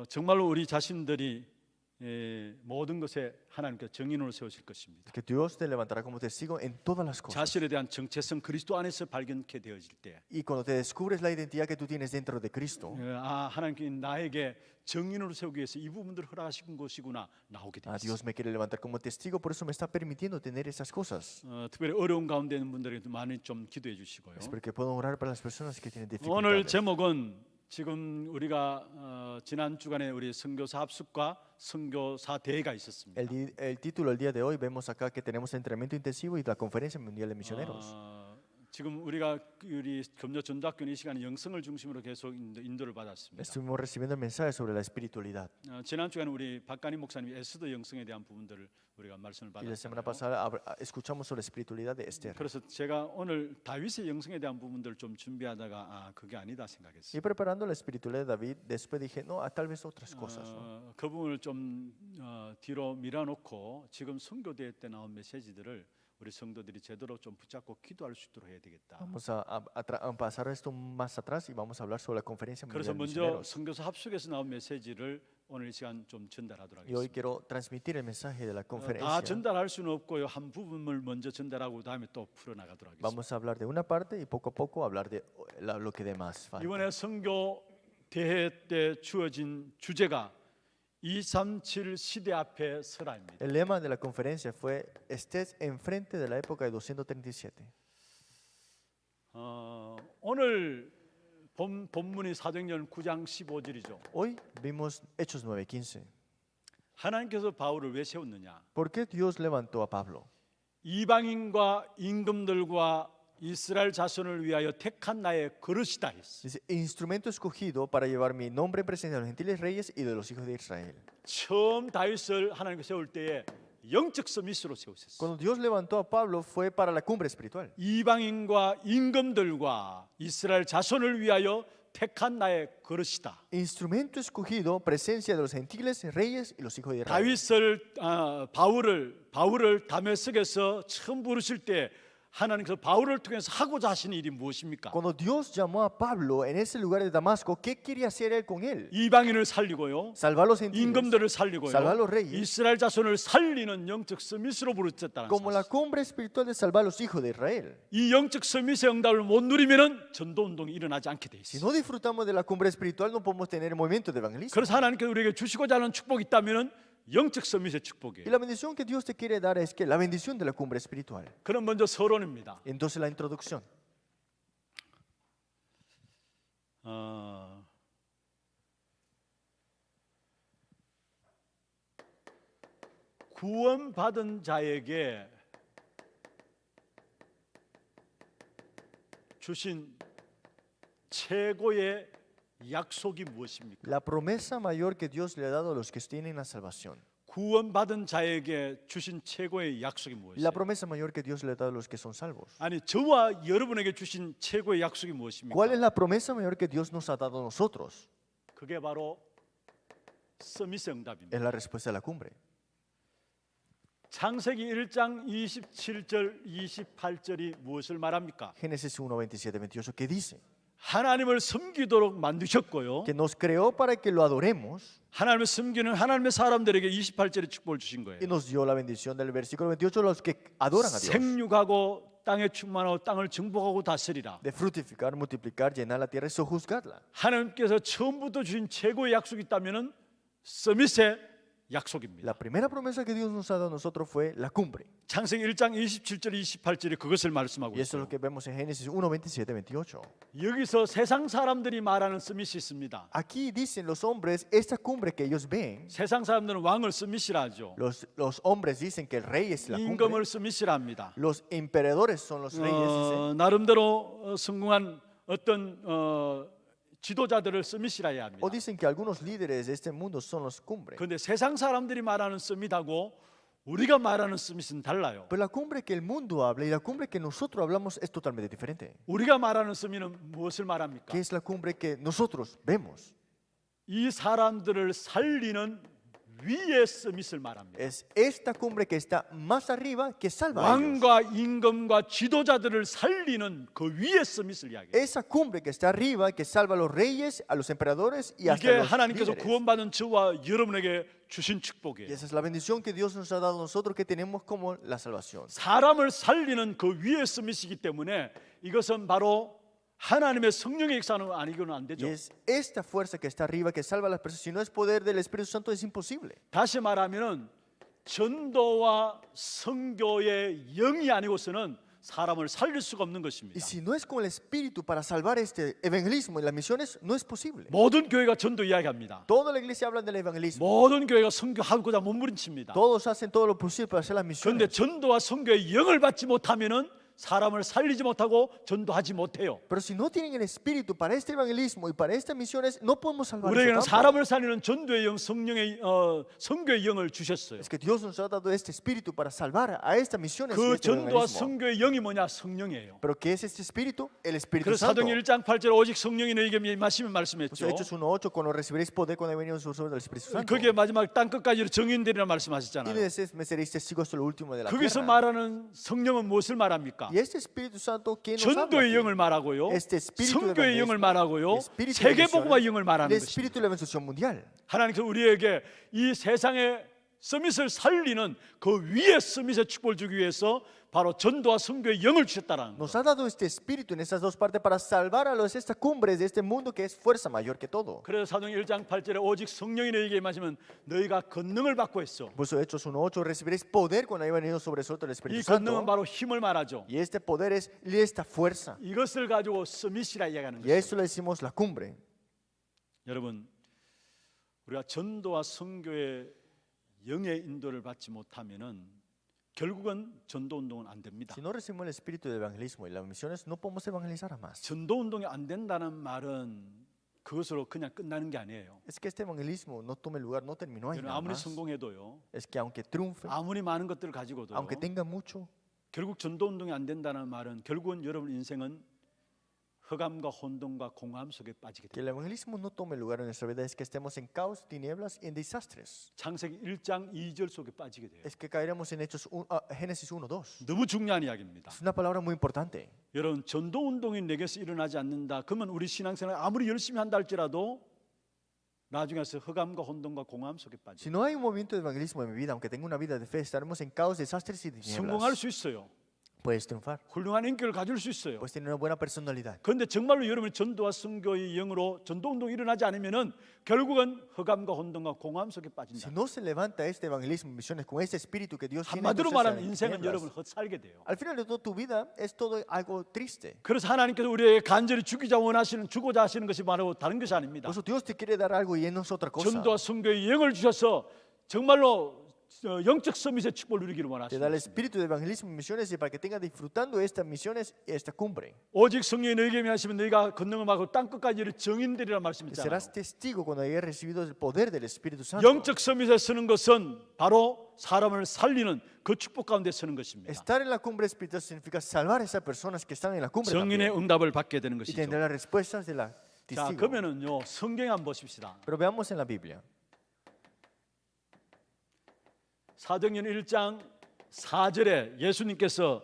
정말로 우리 자신들이 모든 것에 하나님께서 정인으로 세우실 것입니다. Que Dios te levantará como testigo en todas las cosas. 자신에 대한 정체성 그리스도 안에서 발견케 되어질 때 Y cuando te descubres la identidad que tú tienes dentro de Cristo, 하나님께 나에게 정인으로 세우기 위해서 이 부분들을 허락하신 것이구나 나오게 ah, 되었어요. Dios me quiere levantar como testigo, por eso me está permitiendo tener esas cosas. 특별히 어려운 가운데 있는 분들에게 많이 좀 기도해 주시고요. Espero que puedan orar para las personas que tienen 오늘 dificultades. 제목은 지금 우리가 지난 주간에 우리 선교사 합숙과 선교사 대회가 있었습니다. El título el día de hoy vemos acá que tenemos entrenamiento intensivo y la conferencia mundial de misioneros. 지금 우리가 우리 금요 전도학교는 이 시간에 영성을 중심으로 계속 인도를 받았습니다. Estuvimos recibiendo el mensaje sobre la espiritualidad. 지난 주간에 우리 박가님 목사님이 에스더 영성에 대한 부분들을 우리가 말씀을 Y la semana 받았잖아요. pasada escuchamos sobre la espiritualidad de Esther. 그래서 제가 오늘 다윗의 영성에 대한 부분들을 좀 준비하다가 그게 아니다 생각했어요. Y preparando la espiritualidad de David, después dije, no, tal vez otras cosas. ¿no? 그 부분을 좀 뒤로 밀어놓고 지금 선교대회 때 나온 메시지들을 우리 성도들이 제대로 좀 붙잡고 기도할 수 있도록 해야 되겠다. Vamos a pasar esto más atrás y vamos a hablar sobre la conferencia 그래서 mundial de 먼저 misioneros. 선교사 합숙에서 나온 메시지를 오늘 이 시간 좀 전달하도록 Y hoy 하겠습니다. quiero transmitir el mensaje de la 다 conferencia. 전달할 수는 없고요. 한 부분을 먼저 전달하고 다음에 또 풀어나가도록 하겠습니다. Vamos a hablar de una parte y poco a poco hablar de lo que demás falta. 이번에 선교 대회 때 주어진 주제가 237 시대 앞에 서라입니다. El lema de la conferencia fue estés enfrente de la época de 237. 오늘 본문이 사도행전 9장 15절이죠. Hoy vimos Hechos 9:15. 하나님께서 바울을 왜 세웠느냐? ¿Por qué Dios levantó a Pablo? 이방인과 임금들과 이스라엘 자손을 위하여 택한 나의 그릇이다 했어. Dice, instrumento escogido para llevar mi nombre en presencia de los gentiles reyes y de los hijos de Israel. 처음 다윗을 하나님께서 세울 때에 영적 서밋으로 세우셨어. Cuando Dios levantó a Pablo fue para la cumbre espiritual. 이방인과 임금들과 이스라엘 자손을 위하여 택한 나의 그릇이다. Instrumento escogido, presencia de los gentiles, reyes y los hijos de Israel. 바울을 다메섹에서 처음 부르실 때 하나님께서 바울을 통해서 하고자 하신 일이 무엇입니까? Cuando Dios llamó a Pablo en ese lugar de Damasco, ¿qué quería hacer él con él? 이방인을 살리고요, Salvar los gentiles, 임금들을 살리고요, salvar los reyes, 이스라엘 자손을 살리는 영적 서밋으로 부르셨다는 como la 사실. cumbre espiritual de salvar los hijos de Israel. 이 영적 서밋의 응답을 못 누리면은 전도 운동이 일어나지 않게 돼 Si 있어요. no disfrutamos de la cumbre espiritual, no podemos tener el movimiento de evangelismo. 그래서 하나님께서 우리에게 주시고자 하는 축복이 있다면은 영적 서밋의 Y 축복이에요. la bendición que Dios te quiere dar es que la bendición de la cumbre espiritual. 그럼 먼저 서론입니다. Entonces la introducción. 구원받은 자에게 주신 최고의 약속이 무엇입니까? La promesa mayor que Dios le ha dado a los que tienen la salvación. 구원받은 자에게 주신 최고의 약속이 La 무엇이에요? promesa mayor que Dios le ha dado a los que son salvos. 아니 저와 여러분에게 주신 최고의 약속이 ¿Cuál es 무엇입니까? la promesa mayor que Dios nos ha dado a nosotros? 그게 바로 서밋의 응답입니다. Es la respuesta de la cumbre. 창세기 1장 27절 28절이 무엇을 말합니까? Génesis 1, 27, 28, que dice 하나님을 섬기도록 만드셨고요, que nos creó para que lo adoremos 하나님을 섬기는 하나님의 사람들에게 28절에 축복을 주신 거예요. y nos dio la bendición del versículo 28 a los que adoran a Dios. 생육하고 땅에 충만하고 땅을 정복하고 다스리라. De fructificar, multiplicar, llenar la tierra y sojuzgarla. 하나님께서 처음부터 주신 최고의 약속이 있다면은 서밋의 약속입니다. La primera promesa que Dios nos ha dado a nosotros fue la cumbre. 창세기 1장 27절 28절이 그것을 말씀하고 Y eso es 있어요. lo que vemos en Génesis 1, 27, 28. 여기서 세상 사람들이 말하는 서밋이 있습니다. Aquí dicen los hombres, esta cumbre que ellos ven, 세상 사람들은 왕을 서밋이라 하죠. los hombres dicen que el rey es la cumbre. 임금을 서밋이라 합니다. Los emperadores son los reyes. Dicen. 나름대로 성공한 어떤 지도자들을 서밋이라 해야 합니다. O dicen que algunos líderes de este mundo son los cumbres. 그런데 세상 사람들이 말하는 서밋하고 우리가 말하는 서밋은 달라요. Pero la cumbre que el mundo habla y la cumbre que nosotros hablamos es totalmente diferente. 우리가 말하는 서밋은 무엇을 말합니까? ¿Qué es la cumbre que nosotros vemos? 이 사람들을 살리는 위의 서밋을 말합니다. Es esta cumbre que está más arriba que salva a ellos. 왕과 임금과 지도자들을 살리는 그 위의 서밋을 이야기해요. Esa cumbre que está arriba que salva a los reyes, a los emperadores y hasta 이게 los 하나님께서 líderes. 구원받은 저와 여러분에게 주신 Y 축복이에요. esa es la bendición que Dios nos ha dado a nosotros que tenemos como la salvación. 사람을 살리는 그 위의 서밋이기 때문에 이것은 바로 하나님의 성령의 역사는 아니고는 안 Y 되죠. es esta fuerza que está arriba que salva a las personas. Si no es poder del Espíritu Santo es imposible. 다시 말하면은 전도와 선교의 영이 아니고서는 사람을 살릴 수가 없는 Y 것입니다. si no es con el Espíritu para salvar este evangelismo y las misiones, no es posible. 모든 교회가 전도 이야기합니다. Toda la iglesia habla del evangelismo. 모든 교회가 선교하고자 몸부림칩니다. Todos hacen todo lo posible para hacer las 그런데 misiones. 전도와 선교의 영을 받지 못하면은 사람을 살리지 못하고 전도하지 못해요. Pero si no tienen el Espíritu para este evangelismo y para estas misiones, no podemos salvar. 우리에게는 ese campo. 사람을 살리는 전도의 영, 성령의 선교의 영을 주셨어요. Es que Dios nos ha dado este Espíritu para salvar a estas misiones. y 그 este 전도와 evangelismo. 선교의 영이 뭐냐? 성령이에요. Pero ¿qué es este Espíritu? El Espíritu 그래서 Santo. 사도행 1장 8절 오직 성령이 너희에게 임하시면 Pues 말씀했죠. Hechos 1:8, cuando recibiréis poder cuando haya venido sobre el Espíritu Santo. 그게 마지막 땅 끝까지 정인되리라 Y 말씀하셨잖아요. me seréis testigos hasta lo último de la 거기서 tierra. 말하는 성령은 무엇을 말합니까? Y este Espíritu Santo, ¿qué nos habla? 전도의 aquí? 영을 말하고요. Este espíritu de 선교의 영을 evangelismo, 말하고요. el espíritu de 세계복음화 misiones, 영을 el 말하는 것입니다. espíritu de la evangelización mundial. 하나님께서 우리에게 이 세상의 서밋을 살리는 그 위의 서밋의 축복을 주기 위해서 바로 전도와 선교의 영을 주셨다라는 Nos 거. ha dado este espíritu en estas dos partes para salvar a los estas cumbres de este mundo que es fuerza mayor que todo. 그래서 사도행 1장 8절에 오직 성령이 너희에게 임하시면 너희가 권능을 받고 했어. Por eso Hechos 1:8 recibiréis poder cuando haya venido sobre vosotros el 이 Espíritu 권능은 Santo. 바로 힘을 말하죠. Y este poder es esta fuerza. 이것을 가지고 서밋이라 이야기하는 Y a 거예요. eso le decimos la cumbre. 여러분, 우리가 전도와 선교의 영의 인도를 받지 못하면은 결국은 전도 운동은 안 됩니다. Si no recibimos el espíritu de evangelismo y las misiones, no podemos evangelizar a más. 전도 운동이 안 된다는 말은 그것으로 그냥 끝나는 게 아니에요. Es que este evangelismo no tome lugar, no terminó ahí 여러분, nada 아무리 más. 성공해도요, Es que aunque triunfe, 아무리 많은 것들을 가지고도 aunque tenga mucho, 결국 전도 운동이 안 된다는 말은 결국은 여러분 인생은 흑암과 혼돈과 공허함 속에 빠지게 Que 됩니다. el evangelismo no tome lugar en nuestra vida es que estemos en caos, tinieblas y en desastres. 창세기 1장 2절 속에 빠지게 돼요. Es que caeremos en Génesis 1, 2. 너무 중요한 이야기입니다. Es una palabra muy importante. 여러분, 전도 운동이 내게서 일어나지 않는다. 그러면 우리 신앙생활 아무리 열심히 한다 할지라도 나중에서 흑암과 혼돈과 공허함 속에 빠져. Si no hay un movimiento de evangelismo en mi vida, aunque tenga una vida de fe, estaremos en caos, desastres y 성공할 tinieblas. 수 있어요. Puedes triunfar, 훌륭한 인격을 가질 수 있어요. puedes tener una buena personalidad. 그런데 정말로 여러분이 전도와 선교의 영으로 전도 운동이 일어나지 않으면은 결국은 흑암과 혼돈과 공허함 속에 Si 빠진다. no se levanta este evangelismo, misiones, con este espíritu que Dios tiene, 한마디로 entonces 말하면 hay 인생은 tinieblas. 여러분 헛살게 돼요. Al final de toda tu vida es todo algo triste. 그래서 하나님께서 우리에게 간절히 주고자 하시는 것이 바로 다른 것이 아닙니다. Por eso Dios te quiere dar algo y Él no es otra cosa. 전도와 선교의 영을 주셔서 정말로 영적 서밋의 축복을 누리기를 Te da el 원하십니다. espíritu de evangelismo y misiones y para que tengas disfrutando estas misiones y esta cumbre. 오직 성령이 너에게 임하시면 너희가 건너을 막고 땅 끝까지 이를 정인되리라 말씀했잖아요. Serás testigo cuando hayas recibido el poder del Espíritu Santo. 영적 서밋에 서는 것은 바로 사람을 살리는 그 축복 가운데 서는 것입니다. Estar en la cumbre espiritual significa salvar a esas personas que están en la cumbre 정인의 también, 응답을 받게 되는 y 것이죠. tendrá las respuestas de la 자, testigo. 그러면은요 성경 한번 보십시다. Pero veamos en la Biblia. 사도행전 1장 4절에 예수님께서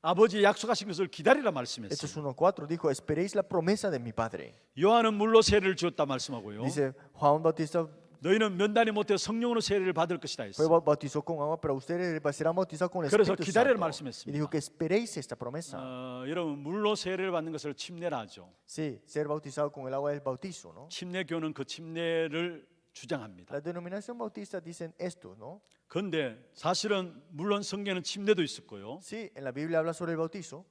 아버지 약속하신 것을 기다리라 말씀했어요. Hechos 1:4 dijo, esperéis la promesa de mi Padre. 요한은 물로 세례를 주었다 말씀하고요. Dice, Juan bautizó, 너희는 면단이 못해 성령으로 세례를 받을 것이다 fue 했어요. bautizó con agua, pero ustedes serán bautizados con el 그래서 Espíritu 기다리라 Santo. 말씀했습니다. Y dijo que esperéis esta promesa. 여러분 물로 세례를 받는 것을 침례라 하죠. Sí, ser bautizado con el agua del bautizo, ¿no? 침례교는 그 침례를 주장합니다. La denominación bautista dicen esto, ¿no? 그런데 사실은 물론 성경에는 침례도 있었고요. Sí, en la Biblia habla sobre el bautizo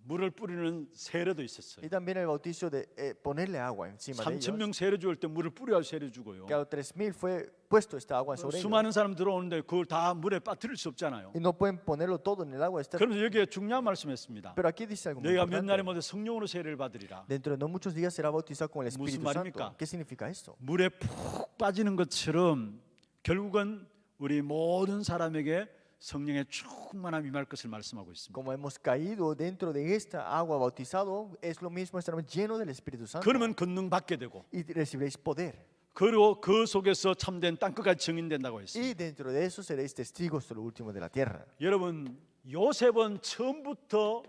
물을 뿌리는 세례도 있었어요. y también el bautizo de ponerle agua encima de ellos. 3,000명 세례 줄 때 물을 뿌려 세례 주고요. Que a los 3,000 fue puesto esta agua sobre ellos. 수많은 사람 들어오는데 그걸 다 물에 빠뜨릴 수 없잖아요. Y no pueden ponerlo todo en el agua. 그러면서 여기에 중요한 말씀했습니다. Pero aquí dice algo muy 너희가 몇 날에 importante. 모두 성령으로 세례를 받으리라. Dentro de no muchos días será bautizado con el 무슨 Espíritu 말입니까? Santo. ¿Qué significa esto? 물에 푹 빠지는 것처럼 결국은 우리 모든 사람에게 성령의 충만함이 임할 것을 말씀하고 있습니다. Como hemos caído dentro de esta agua bautizado, es lo mismo, estaremos llenos del Espíritu Santo 그러면 권능 받게 되고 y recibiréis poder. 그리고 그 속에서 참된 땅끝까지 증인된다고 했습니다. Y dentro de eso seréis testigos hasta lo último de la tierra. 여러분 요셉은 처음부터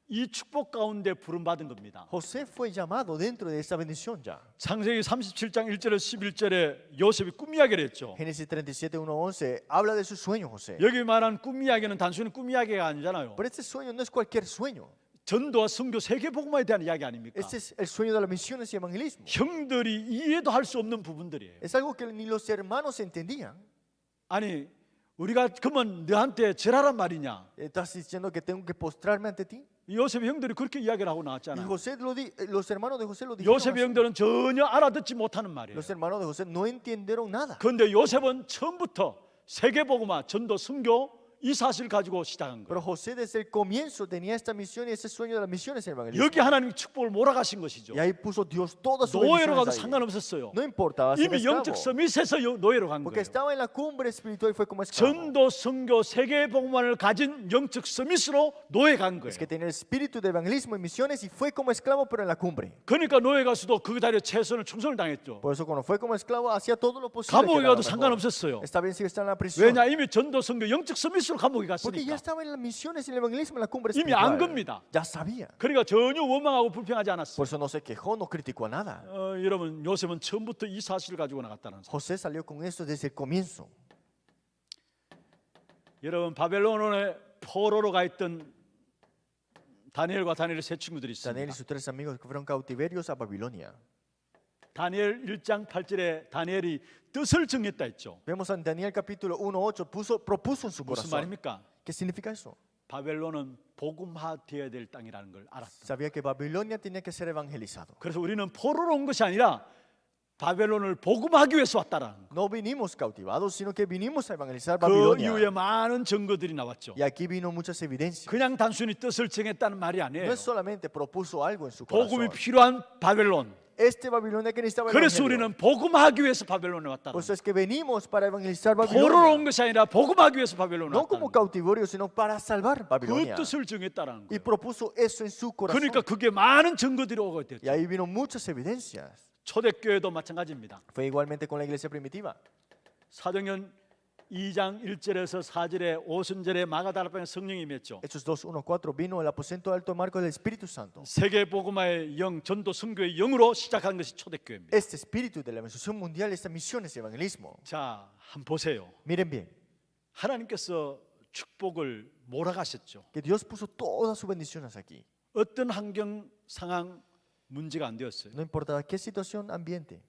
이 축복 가운데 부름받은 겁니다. José fue llamado dentro de esta bendición ya. 창세기 37장 1절에서 11절에 요셉이 꿈 이야기를 했죠. Génesis 37, 1, 11 habla de su sueño, José. 여기 말한 꿈 이야기는 단순히 꿈 이야기가 아니잖아요. Pero este sueño no es cualquier sueño. 전도와 선교 세계 복음화에 대한 이야기 아닙니까? Este es el sueño de las misiones y evangelismo. 형들이 이해도 할 수 없는 부분들이에요. Es algo que ni los hermanos entendían. 아니 우리가 그러면 너한테 절하란 말이냐? ¿Estás diciendo que tengo que postrarme ante ti? 요셉의 형들이 그렇게 이야기를 하고 Y 나왔잖아요. José los hermanos de José lo dijeron. 요셉의 así. 형들은 전혀 알아듣지 못하는 말이에요. Los hermanos de José no entendieron nada. 그런데 요셉은 처음부터 세계 복음화, 전도, 선교 이 사실을 가지고 시작한 Pero 거예요. José desde el comienzo tenía esta misión y ese sueño de las misiones y evangelismo. 여기 하나님 축복을 몰아가신 것이죠. Y ahí puso Dios todas sus 노예로 가도 bendiciones ahí. 상관없었어요. No importaba ser 이미 영적 esclavo, 서밋에서 노예로 간 porque 거예요. estaba en la cumbre espiritual y fue como esclavo. 전도, 선교, 세계 복음화를 가진 영적 서밋으로 노예 간 거예요. Es que tenía el espíritu de evangelismo y misiones y fue como esclavo pero en la cumbre. 그러니까 노예 가서도 그 자리에 최선을 충성을 당했죠. Por eso cuando fue como esclavo hacía todo lo posible. 감옥에 que era lo 가도 mejor. 상관없었어요. Está bien si está en la prisión. 왜냐 이미 전도, 선교, 영적 서밋으로 감옥에 Porque ya 갔으니까. estaba en las misiones y el evangelismo en la cumbre 이미 안 espiritual. 겁니다. Ya sabía. 그러니까 전혀 원망하고 불평하지 않았어요. Por eso no se quejó, no criticó a nada. 여러분 요셉은 처음부터 이 사실을 가지고 나갔다는 거예요. José salió con esto desde el comienzo. 여러분 바벨론의 포로로 가 있던 다니엘과 다니엘의 세 친구들이 Daniel y 있습니다. sus tres amigos que fueron cautiverios a Babilonia. 다니엘 1장 8절에 다니엘이 뜻을 정했다 했죠. Vemos en Daniel capítulo 1:8 propuso en su 무슨 corazón. 말입니까? ¿Qué significa eso? 바벨론은 복음화되어야 될 땅이라는 걸 알았다. Sabía que Babilonia tenía que ser evangelizado. 그래서 우리는 포로로 온 것이 아니라 바벨론을 복음하기 위해서 왔다라는 거. No vinimos cautivados, sino que vinimos a evangelizar 그 Babilonia. 이후에 많은 증거들이 나왔죠. Y aquí vino muchas evidencias. 그냥 단순히 뜻을 정했다는 말이 No 아니에요. es solamente propuso algo en su 복음이 corazón, 필요한 바벨론, Este Babilonia que necesitaba el 그래서 evangelio. 우리는 복음하기 위해서 바벨론에 왔다. Por eso es que venimos para evangelizar 포로로 Babilonia. 온 것이 아니라 복음하기 위해서 바벨론에 No 왔다. como cautiverio, sino para salvar 그 Babilonia. 뜻을 정했다라는 Y 거예요. propuso eso en su corazón. 그러니까 그게 많은 증거들이 오게 Y 됐죠. ahí vino muchas evidencias. 초대교회도 마찬가지입니다. Fue igualmente con la iglesia primitiva. 사도행전 2장 1절에서 4절에 오순절에 마가다락방에 성령이 임했죠. Hechos 2, 1, 4 vino el aposento alto Marcos del Espíritu Santo. 세계 복음화의 영, 전도 선교의 영으로 시작한 것이 초대교회입니다. Este espíritu de la evangelización mundial, esta misión es evangelismo. 자, 한번 보세요. Miren bien, 하나님께서 축복을 몰아가셨죠. que Dios puso todas sus bendiciones aquí. 어떤 환경, 상황, 문제가 안 되었어요. No importaba qué situación, ambiente.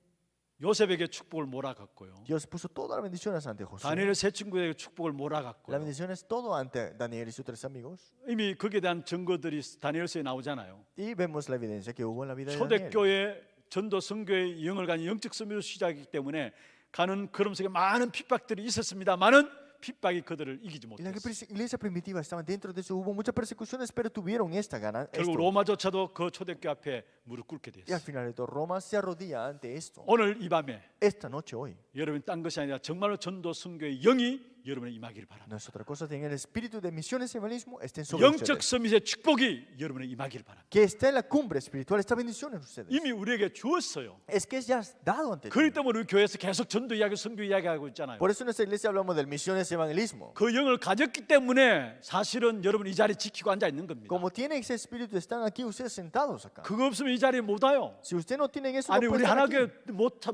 요셉에게 축복을 몰아갔고요. Dios puso todas las bendiciones ante José. 다니엘의 세 친구에게 축복을 Las 몰아갔고요. bendiciones todo ante Daniel y sus tres amigos. 이미 거기에 대한 증거들이 다니엘서에 나오잖아요. Y vemos la evidencia que hubo en la vida de Daniel. 초대교회 전도 선교의 영을 가진 영적 선교로 시작이기 때문에 가는 걸음 속에 많은 핍박들이 있었습니다만은 핍박이 그들을 이기지 Y la 못했어요. iglesia primitiva estaba dentro de eso. Hubo muchas persecuciones, pero tuvieron esta gana. 결국 로마조차도 그 초대교회 앞에 무릎 꿇게 Y al 됐어요. final de todo, Roma se arrodilla ante esto. 오늘 이 밤에 Esta noche, hoy, 여러분이 딴 것이 아니라 정말로 전도 선교의 영이 여러분에 임하기를 바랍니다. no es otra cosa, tienen el espíritu de misiones y evangelismo, estén sobre 영적 ustedes. 서밋의 축복이 여러분에 임하기를 바랍니다. Que está en la cumbre espiritual esta bendición en ustedes. 이미 우리에게 주었어요. Es que es ya dado ante ti. 그렇기 때문에 우리 교회에서 계속 전도 이야기, 선교 이야기하고 있잖아요. Por eso en nuestra iglesia hablamos del misiones y evangelismo. 그 영을 가졌기 때문에 사실은 여러분 이 자리 지키고 앉아 있는 겁니다. Como tienen ese espíritu, están aquí ustedes sentados acá. 그거 없으면 이 자리에 못 와요. Si ustedes no tienen eso, 아니 no 우리 pueden, estar aquí. 하나교회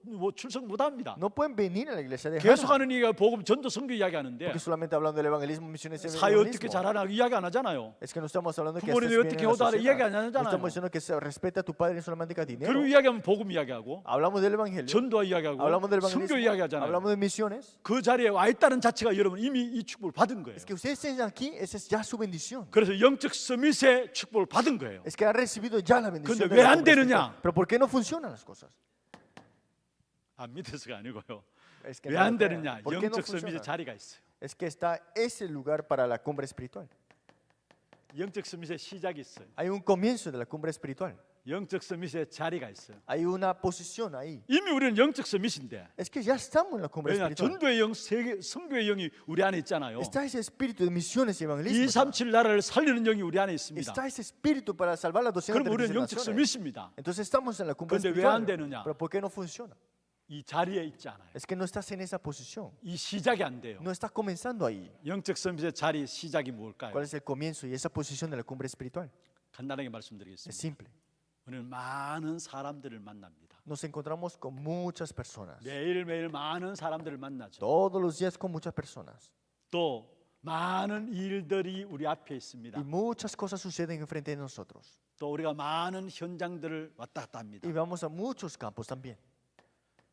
못 출석 못 합니다. No pueden venir a la iglesia de 계속 Hana, 하는 얘기가 복음 전도 선교 이야기하는데 porque solamente hablando del evangelismo, misiones y 사회 어떻게 evangelismo. 잘하나 이야기 안 하잖아요. Es que no estamos hablando que 부모님이 estés bien 어떻게 en la 효도하라 sociedad. 이야기 안 No 하잖아요. estamos diciendo que se respeta a tu padre solamente que a dinero. 그리고 이야기하면 복음 이야기하고 Hablamos del evangelio, 전도 이야기하고 hablamos del 선교 evangelismo, 이야기하잖아요. hablamos de misiones. 그 자리에 와 있다는 자체가 여러분 이미 이 축복을 받은 거예요. Es que ustedes estén aquí, esa es ya su bendición. 그래서 영적 서밋의 축복을 받은 거예요. Es que han recibido ya la bendición. 근데 de 왜 la 안 cumbre 되느냐? espiritual. Pero ¿por qué no funcionan las cosas? 안 믿어서가 아니고요. Es que 왜 no 안 lo crean. 되느냐? ¿Por qué no 영적 서밋의 funciona? 자리가 있어요. Es que está ese lugar para la cumbre espiritual. 영적 서밋의 시작이 있어요. Hay un comienzo de la cumbre espiritual. 영적 서밋의 자리가 있어요. Hay una posición ahí. 이미 우리는 영적 서밋인데 Es que ya estamos en la cumbre 왜냐 espiritual. 전도의 영, 세계 선교의 영이 우리 안에 있잖아요. Está ese espíritu de misiones y evangelismo. 237 나라를 살리는 영이 우리 안에 있습니다. Está ese espíritu para salvar las 그럼 236 우리는 영적 naciones. 서밋입니다. Entonces estamos en la cumbre 근데 왜 안 espiritual. 되느냐? Pero ¿por qué no funciona? 이 자리에 있지 않아요. Es que no estás en esa posición. 이 시작이 안 돼요. No estás comenzando ahí. 영적 서밋의 자리 시작이 뭘까요? ¿Cuál es el comienzo y esa posición de la cumbre espiritual? 간단하게 Es 말씀드리겠습니다. simple. 우리는 많은 사람들을 만납니다. Nos encontramos con muchas personas. 매일매일 많은 사람들을 만나죠. Todos los días con muchas personas. 또 많은 일들이 우리 앞에 있습니다. Y muchas cosas suceden enfrente de nosotros. 또 우리가 많은 현장들을 왔다 갔다 합니다. Y vamos a muchos campos también.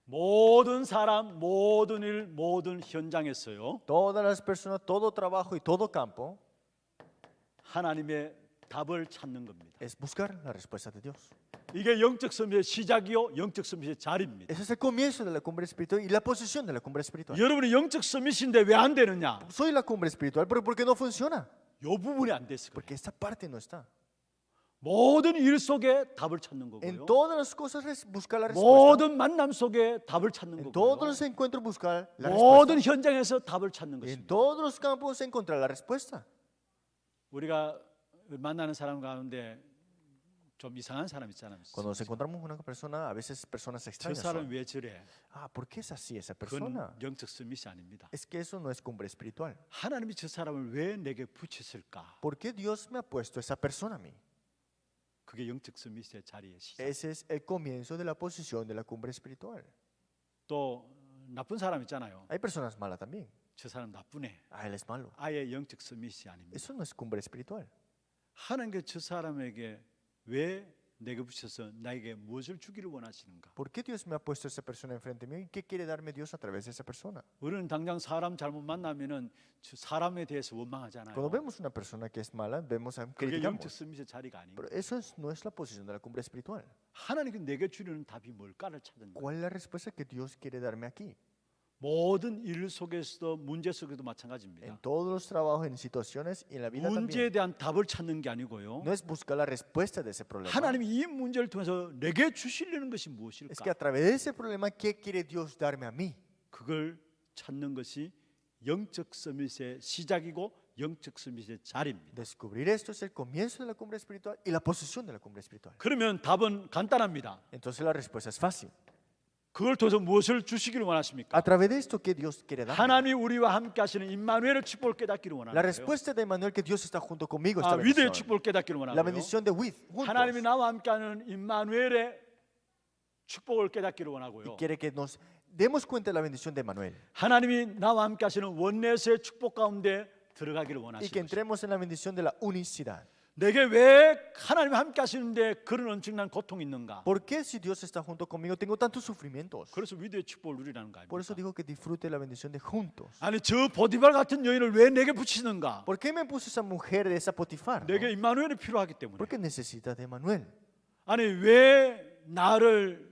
모든 사람, 모든 일, 모든 현장에서요. Todas las personas, todo trabajo y todo campo 하나님의 답을 찾는 겁니다. es buscar la respuesta de Dios. 이게 영적 서밋의 시작이요, 영적 서밋의 자리입니다. Ese es el comienzo de la cumbre espiritual y la posición de la cumbre espiritual. 여러분이 영적 서밋인데 왜 안 되느냐? Soy la cumbre espiritual, pero ¿por qué no funciona? 요 부분이 안 됐어요. Porque esta parte no está. 모든 일 속에 답을 찾는 En 거고요. todas las cosas es buscar la respuesta. 모든 만남 속에 답을 찾는 En todos 거고요. los encuentros buscar la 모든 respuesta. 현장에서 답을 찾는 Y en 것입니다. todos los campos encontrar la respuesta. 우리가 만나는 사람 가운데 좀 이상한 사람 있잖아요. Cuando nos encontramos con una persona, a veces personas 저 extrañas 사람 son. 왜 저래? Ah, ¿por qué es así esa 그건 persona? 영적 서밋이 아닙니다. Es que eso no es cumbre espiritual. 하나님이 저 사람을 왜 내게 붙였을까? ¿Por qué Dios me ha puesto esa persona a mí? 그게 영적 서밋의 자리의 시작. Ese es el comienzo de la posición de la cumbre espiritual. 또 나쁜 사람 있잖아요. Hay personas malas también. 저 사람 나쁘네. Ah, él es malo. 아예 영적 서밋이 아닙니다. Eso no es cumbre espiritual. 하나님께 저 사람에게 왜 내게 붙여서 나에게 무엇을 주기를 원하시는가? ¿Por qué Dios me ha puesto esa persona enfrente mío? ¿Y qué quiere darme Dios a través de esa persona? 우리는 당장 사람 잘못 만나면은 저 사람에 대해서 원망하잖아요. Cuando vemos una persona que es mala, vemos a 그게 영적 criticamos. 서밋의 자리가 아닌가? Pero eso no es la posición de la cumbre espiritual. 하나님께 내게 주려는 답이 뭘까를 찾는 거예요. ¿Cuál es la respuesta que Dios quiere darme aquí? 모든 일 속에서도 문제 속에도 마찬가지입니다. En todos los trabajos, en situaciones y en la vida 문제에 también. 대한 답을 찾는 게 아니고요. No es buscar la respuesta de ese problema. 하나님이 이 문제를 통해서 내게 주시려는 것이 Es que 무엇일까? a través de ese problema, ¿qué quiere Dios darme a mí? 그걸 찾는 것이 영적 서밋의 시작이고 영적 서밋의 자리입니다. Descubrir esto es el comienzo de la cumbre espiritual y la posición de la cumbre espiritual. 그러면 답은 간단합니다. Entonces la respuesta es fácil. 그걸 통해서 무엇을 주시기를 원하십니까? A través de esto, ¿qué Dios quiere darme? 하나님이 우리와 함께 하시는 임마누엘의 축복을 깨닫기를 La 원하는 거예요. respuesta de Emmanuel, que Dios está junto conmigo. 아, Esta 위대의 bendición. 축복을 깨닫기를 La 원하는 거예요. bendición de with. 하나님이 Juntos. 나와 함께 하는 임마누엘의 축복을 깨닫기를 Y 원하고요. quiere que nos demos cuenta de la bendición de Emmanuel. 하나님이 나와 함께 하시는 원내스의 축복 가운데 들어가기를 Y que 원하시는 거예요. entremos en la bendición de la unicidad. 내게 왜 하나님이 함께 하시는데 그런 엄청난 고통이 있는가? ¿Por qué si Dios está junto conmigo tengo tantos sufrimientos? 그래서 위대의 축복을 누리라는 거 Por eso 아닙니까? digo que disfrute la bendición de juntos. 아니 저 보디발 같은 여인을 왜 내게 붙이는가? ¿Por qué me puso esa mujer de esa Potifar? no? 내게 임마누엘이 필요하기 때문에. Porque necesita de Emmanuel. 아니 왜 나를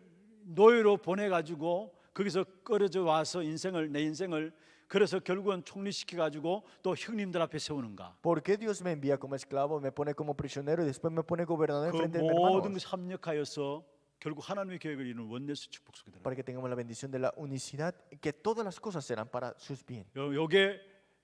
노예로 보내가지고 거기서 끌어져 와서 내 인생을 그래서 결국은 총리시켜가지고 또 형님들 앞에 세우는가? ¿Por qué Dios me envía como esclavo, me pone como prisionero y después me pone gobernador 그 enfrente de mis 모든 hermanos? 것이 합력하여서 결국 하나님의 계획을 이루는 원내스 축복 속에 들어가. Para que tengamos la bendición de la unicidad y que todas las cosas serán para sus bien. 요게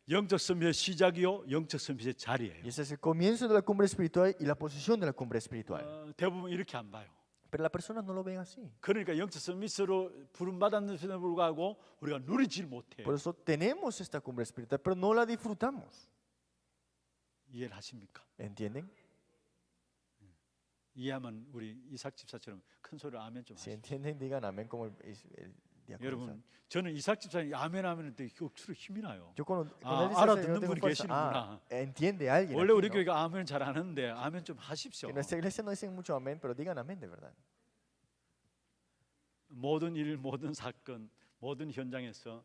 영적 선비의 시작이요, 영적 선비의 자리예요. Y ese es el comienzo de la cumbre espiritual y la posición de la cumbre espiritual. 대부분 이렇게 안 봐요. Pero la persona no lo ve así. 그러니까 영적 선미스로 부름받았는데도 불구하고 우리가 누리질 못해요. Por eso tenemos esta cumbre espiritual, pero no la disfrutamos. 이해를 하십니까? ¿Entienden? 이해하면 우리 이삭 집사처럼 큰 소리로 아멘 좀 Si 하시죠. entienden, digan amén como el diácono. 여러분, 저는 이삭 집사님 아멘 하면 되게 억수로 힘이 나요. Yo cuando Ah, él dice ahora eso, yo tengo 듣는 분이 fuerza. 계시는구나. Entiende alguien. 원래 aquí, 우리 ¿no? 교회가 아멘 잘 안 하는데 아멘 좀 하십시오. Que en nuestra iglesia no dicen mucho amén, pero digan amén de verdad. 모든 일, 모든 사건, 모든 현장에서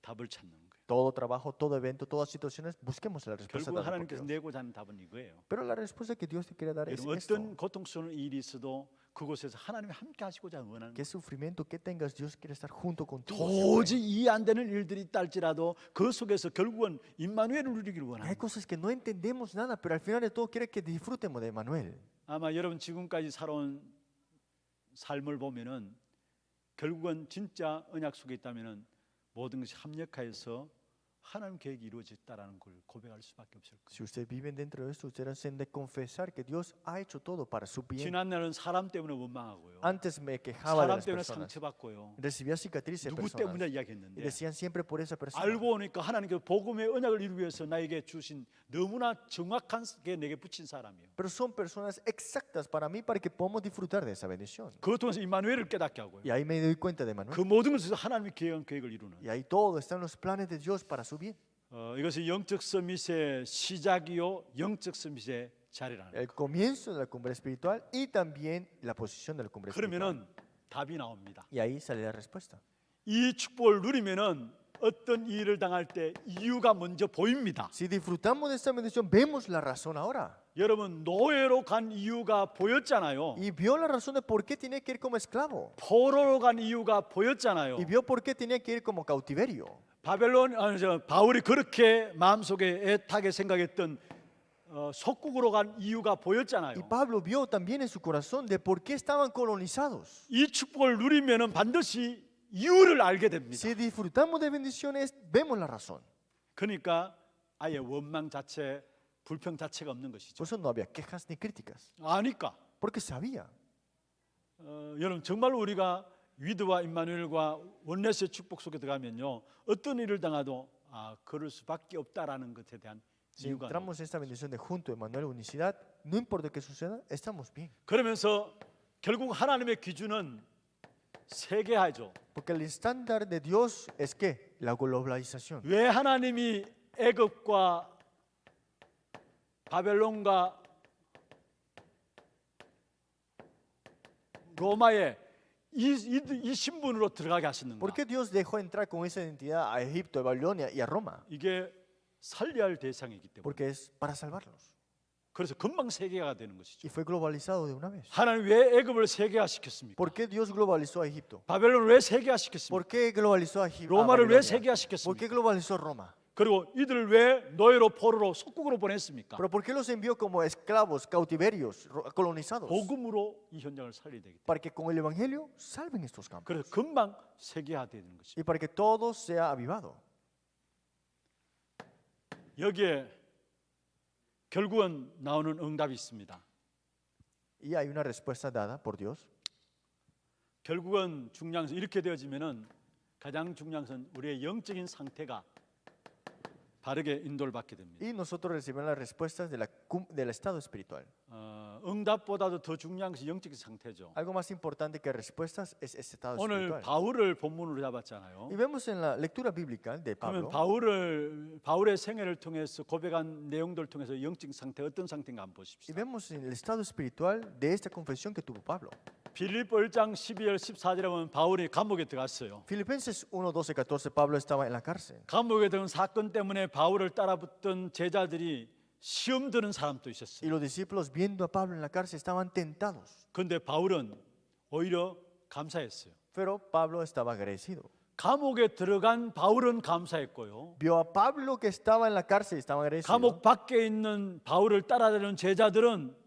답을 찾는 거예요. Todo trabajo, todo evento, todas situaciones, busquemos la respuesta 결국 dada por 하나님께서 Dios. 내고자 하는 답은 이거예요. Pero la respuesta que Dios te quiere dar es 여러분, esto. 어떤 고통스러운 일이 있어도 그곳에서 하나님이 함께 하시고자 원하는 ¿Qué sufrimiento que tengas, Dios quiere estar junto contigo? 도저히 이해 안 되는 일들이 있다 할지라도 그 속에서 결국은 임마누엘을 누리기를 Hay 원하는 거예요. cosas que no entendemos nada, pero al final de todo quiere que disfrutemos de Emmanuel. 아마 여러분 지금까지 살아온 삶을 보면은 결국은 진짜 언약 속에 있다면은 모든 것이 합력하여서 하나님 계획이 이루어졌다라는 걸 고백할 수밖에 없을 거예요. Si ustedes viven dentro de esto, ustedes han de confesar que Dios ha hecho todo para su bien. 지난날은 사람 때문에 원망하고요. Antes me quejaba de 사람 las 때문에 personas. 상처받고요. Recibía cicatrices de 누구 personas. 때문에 Y 이야기했는데 decían siempre por esa persona. 알고 보니까 하나님께서 복음의 언약을 이루기 위해서 나에게 주신 너무나 정확한 게 내게 붙인 사람이에요. Pero son personas exactas para mí para que podamos disfrutar de esa bendición. 그것 통해서 임마누엘을 깨닫게 하고요. Y ahí me doy cuenta de Emmanuel. 그 모든 것에서 하나님의 계획을 이루는. Y ahí todo está en los planes de Dios para su bien. 이것이 영적 서밋의 시작이요, 영적 서밋의 자리라는 거예요. El comienzo de la cumbre espiritual y también la posición de la cumbre espiritual. 그러면은 답이 나옵니다. Y ahí sale la respuesta. 이 축복을 누리면은 어떤 일을 당할 때 이유가 먼저 보입니다. Si disfrutamos de esta bendición, vemos la razón ahora. 여러분 노예로 간 이유가 보였잖아요. Y vio la razón de por qué tenía que ir como esclavo. 포로로 간 이유가 보였잖아요. Y vio por qué tenía que ir como cautiverio. 바울이 그렇게 마음속에 애타게 생각했던 속국으로 간 이유가 Y 보였잖아요. Pablo vio también en su corazón de por qué estaban colonizados. 이 축복을 누리면은 반드시 이유를 알게 됩니다. Si disfrutamos de bendiciones, vemos la razón. 그러니까 아예 원망 자체, 불평 자체가 없는 것이죠. Por eso no había quejas ni críticas. 아니까 Porque sabía. 여러분 정말 우리가 위드와 임마누엘과 원내스의 축복 속에 들어가면요 어떤 일을 당해도 그럴 수밖에 없다라는 것에 대한 Si 이유가 entramos en esta bendición de junto, Emmanuel, unicidad, no importa qué suceda, estamos bien. 그러면서 결국 하나님의 기준은 세계화죠. Porque el estándar de Dios es que la globalización. 왜 하나님이 애굽과 바벨론과 로마에 이 신분으로 들어가게 하셨는가? ¿Por qué Dios dejó entrar con esa identidad a Egipto, a Babilonia y a Roma? 이게 살려야 할 대상이기 때문에. Porque es para salvarlos. 그래서 금방 세계화가 되는 것이죠. y fue globalizado de una vez. 하나님 왜 애굽을 세계화시켰습니까? ¿Por qué Dios globalizó a Egipto? 바벨론을 왜 세계화시켰습니까? ¿Por qué globalizó a Egipto? 로마를 왜 ¿Por qué 세계화시켰습니까? globalizó Roma? 그리고 이들을 왜 노예로 포로로 속국으로 보냈습니까? ¿Pero por qué los envió como esclavos, cautiverios, colonizados? 복음으로 이 현장을 살려야 되기 때문에. Para que con el Evangelio salven estos campos. 그래서 금방 세계화되는 것입니다. Y para que todo sea avivado. 여기에 결국은 나오는 응답이 있습니다. Y hay una respuesta dada por Dios. 결국은 중요한 것은 이렇게 되어지면은 가장 중요한 것은 우리의 영적인 상태가 바르게 인도를 받게 됩니다. Y nosotros recibimos las respuestas del estado espiritual. 응답보다도 더 중요한 것이 영적인 상태죠. Algo más importante que respuestas es ese estado 오늘 espiritual. 바울을 본문으로 잡았잖아요. Y vemos en la lectura bíblica de 그러면 Pablo. 바울의 생애를 통해서 고백한 내용들을 통해서 영적인 상태 어떤 상태인가 한번 Y 보십시오. vemos en el estado espiritual de esta confesión que tuvo Pablo. 빌립보 1장 12절 14절에 보면 바울이 감옥에 들어갔어요. Filipenses 1, 12, 14, Pablo estaba en la cárcel. 감옥에 들어간 사건 때문에 바울을 따라붙던 제자들이 시험 드는 사람도 Y 있었어요. los discípulos viendo a Pablo en la cárcel estaban tentados. 그런데 바울은 오히려 감사했어요. Pero Pablo estaba agradecido. 감옥에 들어간 바울은 감사했고요. Vio a Pablo que estaba en la cárcel y estaba agradecido. 감옥 밖에 있는 바울을 따라다니는 제자들은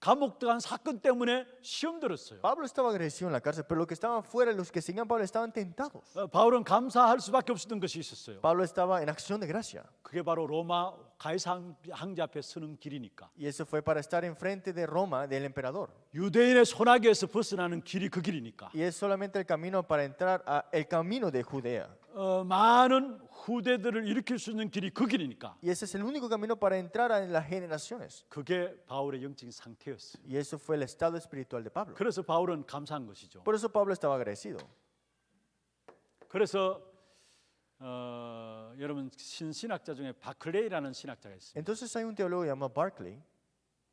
감옥 들어간 사건 때문에 시험 들었어요. Pablo estaba agradecido en la cárcel, pero los que estaban fuera, los que seguían a Pablo, estaban tentados. 바울은 감사할 수밖에 없었던 것이 있었어요. Pablo estaba en acción de gracia. 그게 바로 로마 가이사 황제 앞에 서는 길이니까. Y eso fue para estar enfrente de Roma, del emperador. 유대인의 손아귀에서 벗어나는 길이 그 길이니까. Y es solamente el camino para entrar el camino de Judea. 많은 후대들을 일으킬 수 있는 길이 그 길이니까. Y ese es el único camino para entrar en las generaciones. 그게 바울의 영적인 상태였어요. Y eso fue el estado espiritual de Pablo. 그래서 바울은 감사한 것이죠. Por eso Pablo estaba agradecido. 그래서 여러분 신학자 중에 바클레이라는 신학자가 있습니다. Entonces hay un teólogo llamado Barclay.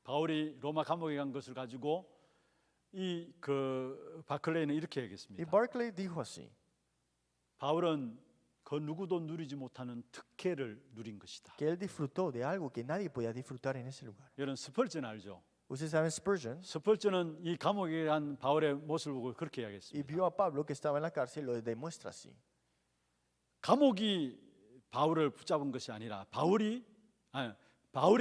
바울이 로마 감옥에 간 것을 가지고 이 그 바클레이는 이렇게 Y 얘기했습니다. Barclay dijo así: 바울은 그 누구도 누리지 못하는 특혜를 누린 것이다. que él disfrutó de algo que nadie podía disfrutar en ese lugar. 여러분 스펄전 알죠? Ustedes saben Spurgeon. 스펄전은 이 감옥에 간 바울의 모습을 보고 그렇게 Y 이야기했습니다. vio a Pablo que estaba en la cárcel y lo demuestra así. 감옥이 바울을 붙잡은 것이 아니라 바울이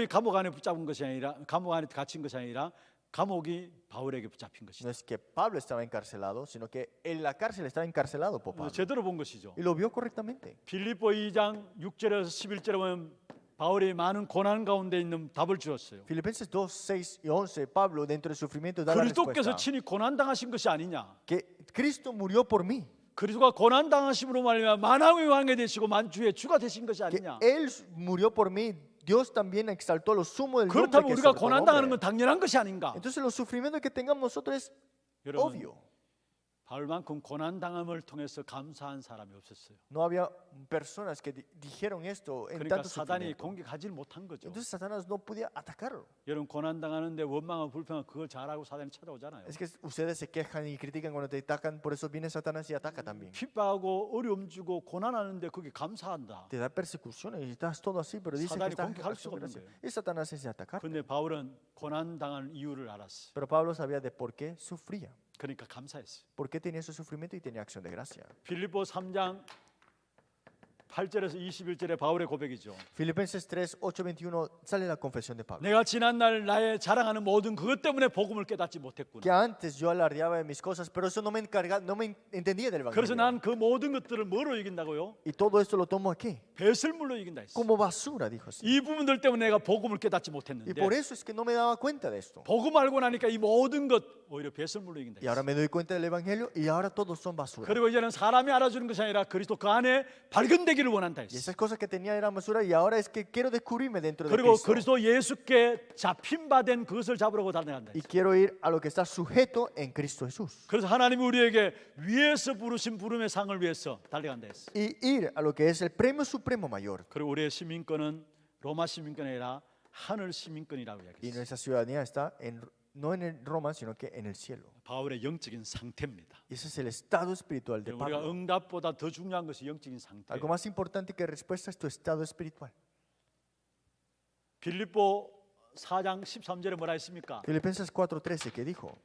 감옥 안에 붙잡은 것이 아니라 감옥 안에 갇힌 것이 아니라 감옥이 바울에게 붙잡힌 No 것이다. es que Pablo estaba encarcelado, sino que en la cárcel estaba encarcelado por Pablo. 제대로 본 것이죠. Y lo vio correctamente. 빌립보 2장 6절에서 11절에 보면 바울이 많은 고난 가운데 있는 답을 주었어요. Filipenses 2, 6 y 11, Pablo dentro del sufrimiento da la 그리스도께서 respuesta. 친히 고난 당하신 것이 아니냐? Que Cristo murió por mí. 그리스도가 고난 당하심으로 말미암아 만왕의 왕이 되시고 만주의 주가 되신 것이 Que 아니냐? Él murió por mí. Dios también exaltó a lo sumo del nombre 그렇다면 que 우리가 sobre todo 고난 당하는 건 nombre. 당연한 것이 아닌가? Entonces los sufrimientos que tengamos nosotros es 여러분 obvio. 바울만큼 고난 당함을 통해서 감사한 사람이 없었어요. No había personas que dijeron esto en 그러니까 tanto 사단이 sufrimiento. 공격하지 못한 거죠. Entonces Satanás no podía atacarlo. 여러분 고난 당하는데 원망하고 불평하고 그걸 잘하고 사단이 찾아오잖아요. Es que ustedes se quejan y critican cuando te atacan, por eso viene Satanás y ataca también. 핍박하고 어려움 주고 고난하는데 그게 감사한다. Te da persecuciones y estás todo así, pero dice que 사단이 estás 공격할 acción 수가 de gracia. 없는 거예요. Y Satanás es de atacar. 근데 바울은 고난 당하는 이유를 알았어요. Pero Pablo sabía de por qué sufría, 그러니까 감사했어요. por qué tenía ese sufrimiento y tenía acción de gracia. 빌립보 3장 8절에서 21절의 바울의 고백이죠. Filipenses 3, 8, 21 sale la confesión de Pablo. 내가 지난날 나의 자랑하는 모든 그것 때문에 복음을 깨닫지 Que 못했구나. antes yo alardeaba de mis cosas, pero eso no me entendía del 그래서 evangelio. 난 그 모든 것들을 뭐로 이긴다고요? Y todo esto lo tomo aquí, 배설물로 이긴다 했어요. como basura, dijo así. 이 부분들 때문에 내가 복음을 깨닫지 Y 못했는데 por eso es que no me daba cuenta de esto. 복음 알고 나니까 이 모든 것 오히려 배설물로 이긴다 Y ahora 했어요. me doy cuenta del evangelio y ahora todos son basura. 그리고 이제는 사람이 알아주는 것이 아니라 그리스도 그 안에 발견되기를 원한다 Y 했어요. esas cosas que tenía eran basura y ahora es que quiero descubrirme dentro de 그리고 Cristo. 그리스도 예수께 잡힌 바 된 그것을 잡으려고 달려간다 Y 했어요. quiero ir a lo que está sujeto en Cristo Jesús. 그래서 하나님이 우리에게 위에서 부르신 부름의 상을 위해서 달려간다 했어요. Y ir a lo que es el premio supremo mayor. 그리고 우리의 시민권은 로마 시민권이 아니라 하늘 시민권이라고 Y 이야기했어요. nuestra ciudadanía está no en el Roma, sino que en el cielo. 바울의 영적인 상태입니다. Y ese es el estado espiritual de 우리가 Pablo. 응답보다 더 중요한 것이 영적인 상태. Algo más importante que respuesta es tu estado espiritual. 빌립보 4장 13절에 뭐라 했습니까? Filipenses 4:13, ¿qué dijo?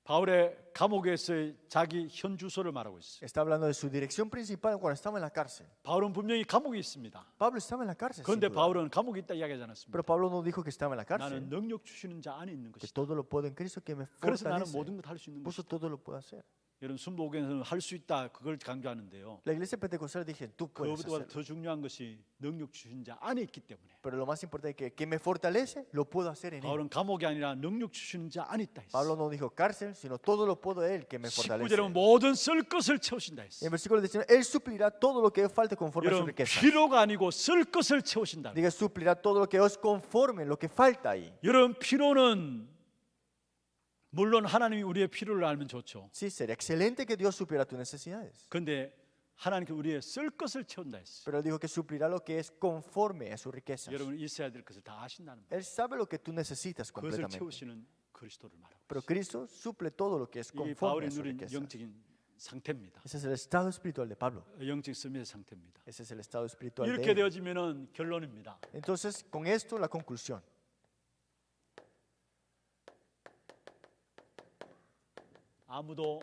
바울의 감옥에서의 자기 현 주소를 말하고 있어요. Está hablando de su dirección principal cuando estaba en la cárcel. 바울은 분명히 감옥에 있습니다. Pablo estaba en la cárcel, sin 그런데 duda. 바울은 감옥에 있다 이야기하지 않았습니다. Pero Pablo no dijo que estaba en la 나는 cárcel, 능력 주시는 자 안에 있는 que 것이다. todo lo puedo en Cristo que me 그래서 나는 fortalece. 모든 것 할 수 있는 Por eso 것이다. todo lo puedo hacer. 여러분 순복음에서는 할 수 있다 그걸 강조하는데요. La iglesia pentecostal dice, tú puedes 그것보다 hacerlo. 더 중요한 것이 능력 주신 자 안에 있기 때문에 Pero lo más importante es que me fortalece, lo puedo hacer en él. 바울은 감옥이 아니라 능력 주시는 자 안에 있다 Pablo 했어요. no dijo cárcel, sino todo lo puedo él que me fortalece. 19절에 모든 쓸 것을 채우신다 En 했어요. el versículo 19, él suplirá todo lo que os falte conforme a su 여러분 riqueza. 필요가 아니고 쓸 것을 채우신다. Diga, suplirá todo lo que os conforme, lo que falta ahí. 여러분 필요는 물론 하나님이 우리의 필요를 알면 좋죠. Sí, sería excelente que Dios supliera tus necesidades. 그런데 하나님께 우리의 쓸 것을 채운다 했어요. Pero él dijo que suplirá lo que es conforme a sus riquezas. 여러분 있어야 될 것을 다 아신다는 말. Él sabe lo que tú necesitas 그것을 completamente. 채우시는 그리스도를 말하고 Pero 있어요. Cristo suple todo lo que es 이게 conforme 바울이 a sus 누린 riquezas. 영적인 상태입니다. Ese es el estado espiritual de Pablo. 영적 섬의 상태입니다. Ese es el estado espiritual de 이렇게 él. 되어지면은 결론입니다. Entonces, con esto la conclusión. 아무도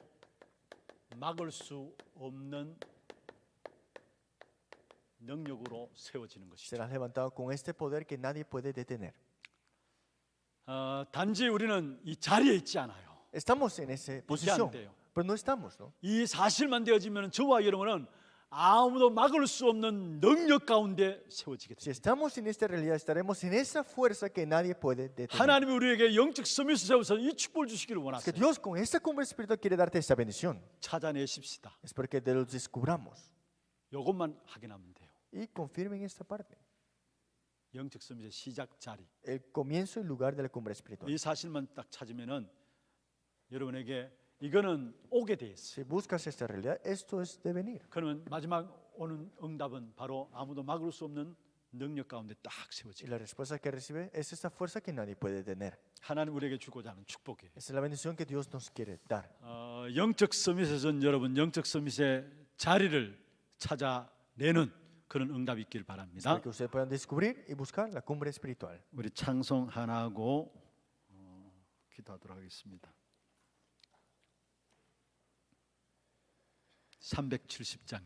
막을 수 없는 능력으로 세워지는 것이죠. Serás levantado con este poder que nadie puede detener. 단지 우리는 이 자리에 있지 않아요. Estamos en esa posición, 돼요. pero no estamos, ¿no? 이 사실만 되어지면 저와 여러분은 아무도 막을 수 없는 능력 가운데 세워지게 Si 됩니다. estamos en esta realidad, estaremos en esa fuerza que nadie puede detener. 하나님이 우리에게 영적 서밋을 세워서 이 축복을 주시기를 Es que 원하세요. Dios con esta cumbre espiritual quiere darte esa bendición. 찾아내십시다. Espero que te lo descubramos 이것만 확인하면 돼요. y confirmen esta parte. 영적 서밋의 시작 자리. El comienzo y lugar de la cumbre espiritual. 이 사실만 딱 찾으면은 여러분에게 이거는 오게 돼 있어요. Si buscas esta realidad, esto es de venir. 그러면 마지막 오는 응답은 바로 아무도 막을 수 없는 능력 가운데 딱 Y 세워지고 la respuesta que recibe es esta fuerza que nadie puede detener. 하나님 우리에게 주고자 하는 축복이에요. Esa es la bendición que Dios nos quiere dar. 영적 서밋에서는 여러분 영적 서밋의 자리를 찾아내는 그런 응답이 있길 바랍니다. Para que ustedes puedan descubrir y buscar la cumbre espiritual. 우리 찬송 하나 하고 기도하도록 하겠습니다. 370장입니다.